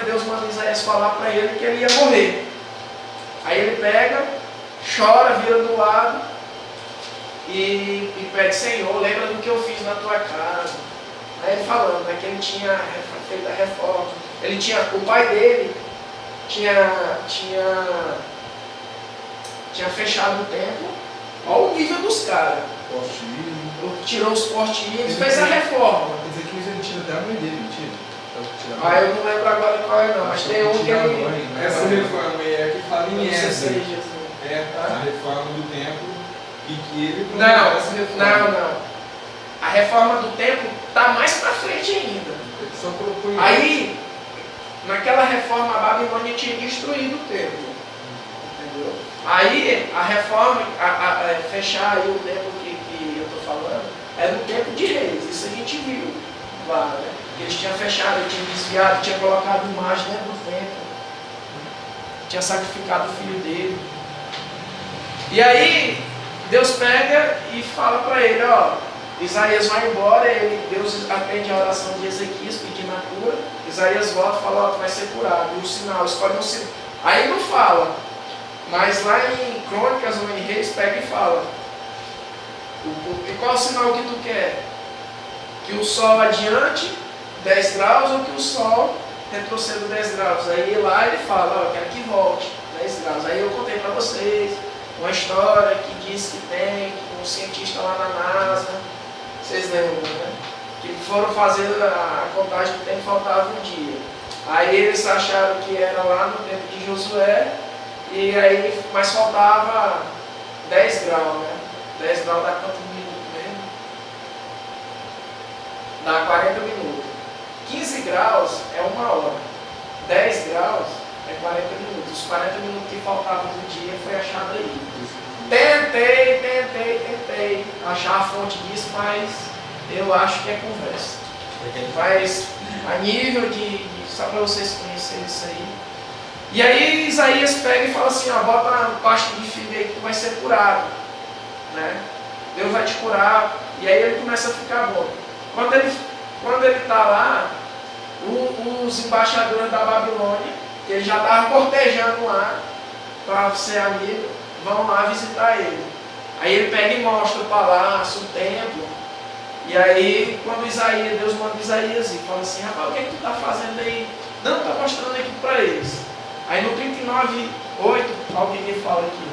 Deus manda Isaías falar para ele que ele ia morrer. Aí ele pega, chora, vira do lado. E pede, Senhor, lembra do que eu fiz na tua casa. Aí ele falando, né, que ele tinha feito a reforma. O pai dele tinha fechado o templo. Olha o nível dos caras. Tirou os portinhos, fez a reforma. Quer dizer que ele tira até a mãe dele, tira. Eu não lembro agora qual é não, mas tem um que ele... Essa reforma aí é que fala em Esdras. A reforma do templo. E que ele não. A reforma do templo está mais para frente ainda. Ele só colocou aí, naquela reforma, a Babilônia tinha destruído o templo. Entendeu? Aí, a reforma, fechar aí o templo que eu estou falando, era no tempo de Reis. Isso a gente viu lá, né? Eles tinham fechado, eles tinham desviado, tinham colocado imagem dentro do templo. Tinha sacrificado o filho dele. E aí, Deus pega e fala para ele, Isaías vai embora, Deus atende a oração de Ezequias pedindo a cura, Isaías volta e fala, tu vai ser curado, e o sinal, escolhe um sinal. Aí não fala, mas lá em Crônicas ou em Reis pega e fala, e qual é o sinal que tu quer? Que o sol adiante 10 graus ou que o sol retroceda 10 graus? Aí lá ele fala, eu quero que volte 10 graus. Aí eu contei para vocês uma história que diz que tem um cientista lá na NASA, vocês lembram, né? Que foram fazer a contagem do tempo, faltava um dia. Aí eles acharam que era lá no tempo de Josué E aí, mas faltava 10 graus, né? 10 graus dá quantos minutos mesmo? Dá 40 minutos. 15 graus é 1 hora. 10 graus é 40 minutos. Os 40 minutos que faltavam do dia foi achado aí. Tentei achar a fonte disso, mas eu acho que é conversa. Mas a nível só para vocês conhecerem isso aí. E aí Isaías pega e fala assim, ó, bota um pasto de figo aí que tu vai ser curado, né? Deus vai te curar. E aí ele começa a ficar bom. Quando ele está lá, os embaixadores da Babilônia, que ele já estava cortejando lá para ser amigo, vão lá visitar ele. Aí ele pega e mostra o palácio, o templo. E aí, quando Deus manda Isaías e fala assim, rapaz, o que é que tu está fazendo aí? Não, está mostrando aqui para eles. Aí no 39:8, alguém me fala aqui.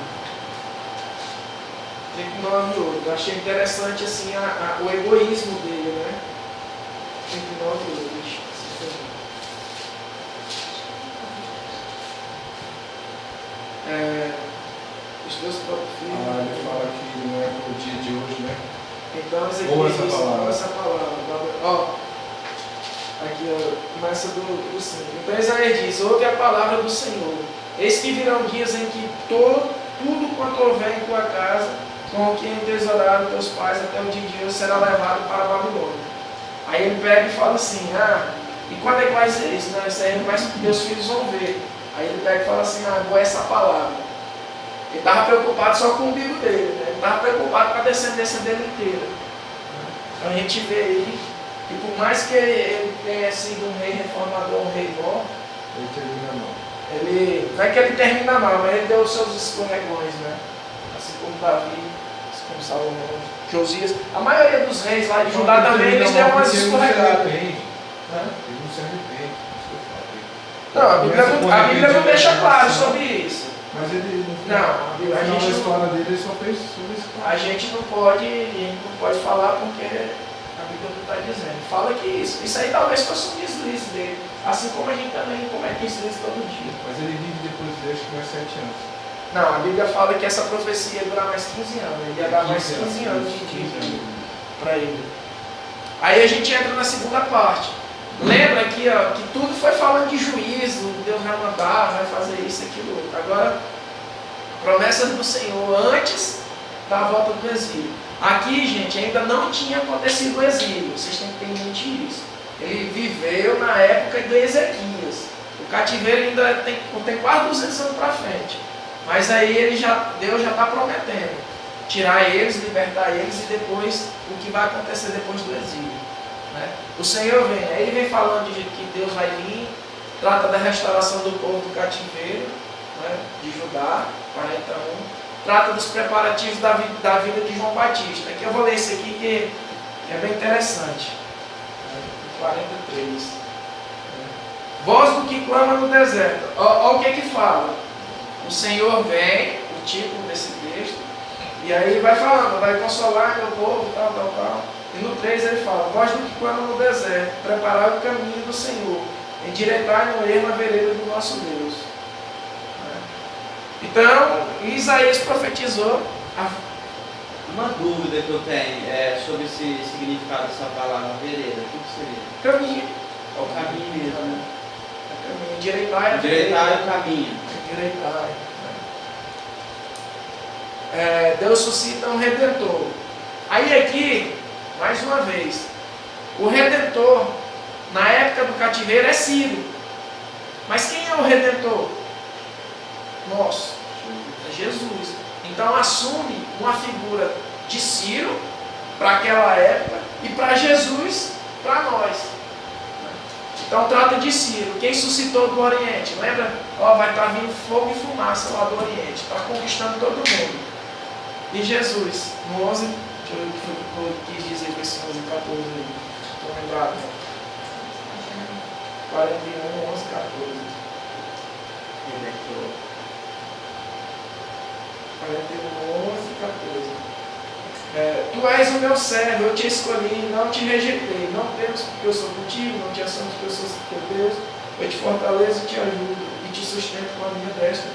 39:8, eu achei interessante assim o egoísmo dele, né? 39:8. Os dois próprios filhos. Ele fala que não é pro dia de hoje, né? Então, essa palavra. Ó, aqui, ó, começa do 5. Então Isaías diz, ouve a palavra do Senhor. Eis que virão dias em que tudo quanto houver em tua casa, com o que entesouraram teus pais até o dia de hoje, será levado para a Babilônia. Aí ele pega e fala assim, e quando é que vai ser isso? Não, isso aí meus filhos vão ver. Aí ele pega e fala assim, agora essa palavra. Ele estava preocupado só com o umbigo dele, né? Ele estava preocupado com a descendência dele inteira. Então a gente vê aí que por mais que ele tenha sido um rei reformador, um rei bom, ele termina mal. Não é que ele termina mal, mas ele deu os seus escorregões, né? Assim como Davi, assim como Salomão, Josias. A maioria dos reis lá de Judá também, eles deram umas escorregadas. Ele não se arrepende. Não, a Bíblia não deixa claro sobre isso. Mas ele não, a gente na história dele ele só fez sobre isso. A gente não pode falar porque a Bíblia não está dizendo. Fala que isso aí talvez fosse um deslize dele. Assim como a gente também comete deslize todo dia. Mas ele vive depois de acho que mais 7 anos. Não, a Bíblia fala que essa profecia ia durar mais 15 anos. Ele ia dar mais 15 anos de vida para ele. Aí a gente entra na segunda parte. Lembra aqui, ó, que tudo foi falando de juízo, Deus vai mandar, vai fazer isso, aquilo, outro. Agora, promessas do Senhor antes da volta do exílio. Aqui, gente, ainda não tinha acontecido o exílio, vocês têm que ter em mente isso. Ele viveu na época de Ezequias. O cativeiro ainda tem quase 200 anos para frente. Mas aí Deus já está prometendo tirar eles, libertar eles e depois o que vai acontecer depois do exílio. Né? O Senhor vem, aí ele vem falando de que Deus vai vir, trata da restauração do povo do cativeiro, né, de Judá, 41, trata dos preparativos da vida de João Batista. Aqui eu vou ler isso aqui que é bem interessante. 43. Voz do que clama no deserto. Olha o que fala. O Senhor vem, o título desse texto, e aí vai falando, vai consolar meu povo, tal. E no 3 ele fala, voz do que clama no deserto, preparai o caminho do Senhor, endireitai no erro a vereda do nosso Deus. Então, Isaías profetizou. Uma dúvida que eu tenho é sobre esse significado dessa palavra vereda. O que seria? Caminho. É o caminho mesmo, né? É o caminho. Endireitai a vereda. Endireitai o caminho. Endireitai. Deus suscita um redentor. Aí aqui, mais uma vez, o redentor, na época do cativeiro, é Ciro. Mas quem é o redentor? Nosso. É Jesus. Então assume uma figura de Ciro para aquela época e para Jesus para nós. Então trata de Ciro, quem suscitou do Oriente. Lembra? Vai estar vindo fogo e fumaça lá do Oriente, está conquistando todo mundo. E Jesus, no 11, deixa eu ver o que eu quis dizer com esse 11 e 14 aí. Estou lembrado. 41, 11 e 14. 41, 11 e 14. Tu és o meu servo, eu te escolhi, não te rejeitei. Não temas porque eu sou contigo, não te assumo porque eu sou teu Deus. Eu te fortaleço e te ajudo e te sustento com a minha destra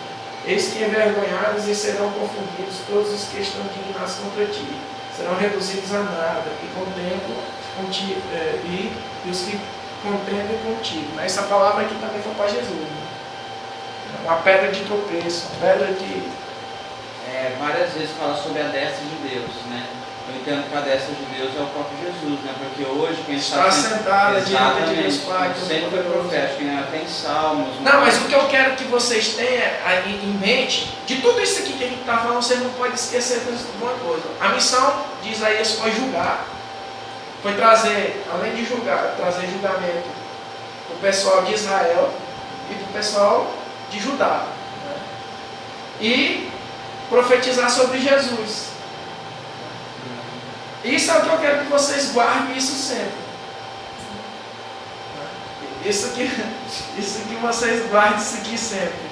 Eis que envergonhados e serão confundidos todos os que estão indignados contra ti. Serão reduzidos a nada e contemplam contigo, e os que contendem contigo. Essa palavra aqui também foi para Jesus. Né? Uma pedra de tropeço, uma pedra de... várias vezes fala sobre a destra de Deus, né? Eu entendo que a destra de Deus é o próprio Jesus, né? Porque hoje quem está sentada diante de Deus Pai, sempre foi profético, né? Tem salmos. Não, mas o que eu quero que vocês tenham aí em mente, de tudo isso aqui que a gente está falando, você não pode esquecer de uma coisa. A missão de Isaías foi julgar. Foi trazer, além de julgar, trazer julgamento para o pessoal de Israel e para o pessoal de Judá. Né? E profetizar sobre Jesus. Isso é o que eu quero que vocês guardem isso sempre. Isso que vocês guardem isso aqui sempre.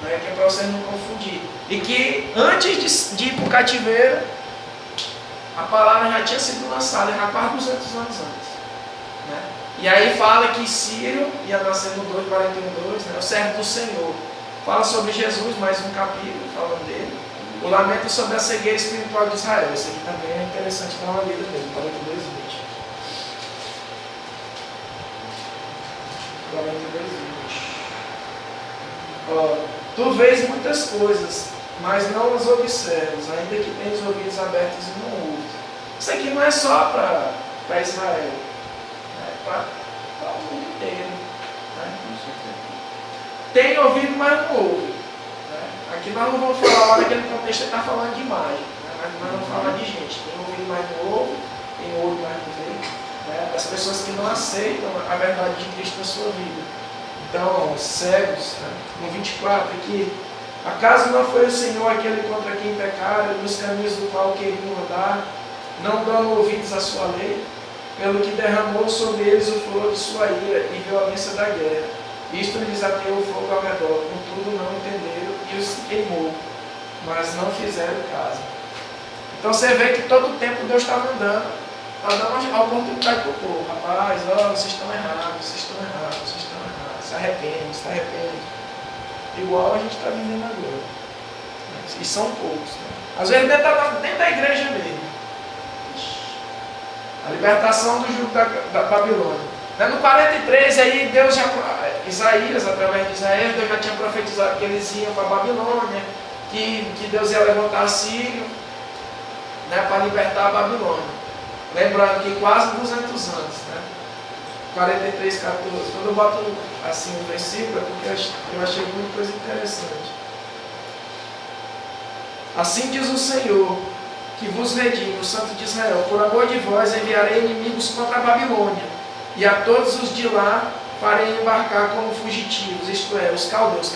Né? Que é para vocês não confundir. E que antes de ir para o cativeiro, a palavra já tinha sido lançada, já quase 200 anos antes. Né? E aí fala que Ciro ia nascer no 2:42, né? O servo do Senhor. Fala sobre Jesus, mais um capítulo falando dele. O lamento sobre a cegueira espiritual de Israel. Isso aqui também é interessante dar uma lida dele, 42:20. 42:20. Tu vês muitas coisas, mas não as observas, ainda que tens os ouvidos abertos e não ouves. Isso aqui não é só para Israel, é para o mundo inteiro. Né? Tem ouvido, mas não ouve. Né? Aqui nós não vamos falar, naquele contexto está falando de imagem, né? Mas nós vamos falar de gente. Tem ouvido, mas não ouve, tem ouvido, mas não vê. Né? As pessoas que não aceitam a verdade de Cristo na sua vida. Então, cegos, né? No 24 aqui. Acaso não foi o Senhor aquele contra quem pecaram, nos caminhos do qual queriam andar, não dando ouvidos à sua lei, pelo que derramou sobre eles o furor de sua ira e violência da guerra. Isto lhes ateou o fogo ao redor, contudo não entenderam e os queimou, mas não fizeram caso. Então você vê que todo o tempo Deus está mandando, está dando a oportunidade para o povo. Rapaz, vocês estão errados, vocês estão errados, vocês estão errados, se arrepende. Igual a gente está vivendo agora. E são poucos. Né? Às vezes dentro da igreja mesmo. A libertação do jugo da Babilônia. No 43, aí Deus já, Isaías, através de Isaías, Deus já tinha profetizado que eles iam para a Babilônia, que Deus ia levantar Sírio, né, para libertar a Babilônia. Lembrando que quase 200 anos. Né? 43, 14. Quando eu boto assim o versículo, é porque eu achei muita coisa interessante. Assim diz o Senhor, que vos redime, o Santo de Israel: por amor de vós enviarei inimigos contra a Babilônia, e a todos os de lá farei embarcar como fugitivos, isto é, os caldeus.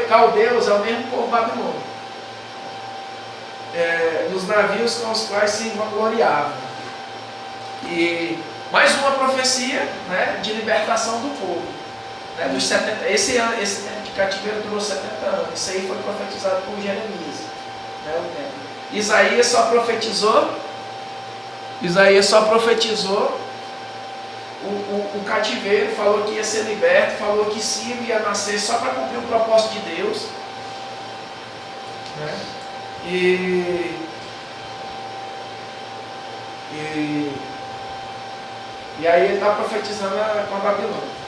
Caldeus é o mesmo povo babilônico, nos navios com os quais se vangloriavam. E mais uma profecia, né, de libertação do povo. Né, dos 70, esse ano de cativeiro durou 70 anos. Isso aí foi profetizado por Jeremias. Né, o tempo. Isaías só profetizou o cativeiro, falou que ia ser liberto, falou que Ciro ia nascer só para cumprir o propósito de Deus. Né? E aí ele está profetizando com a Babilônia.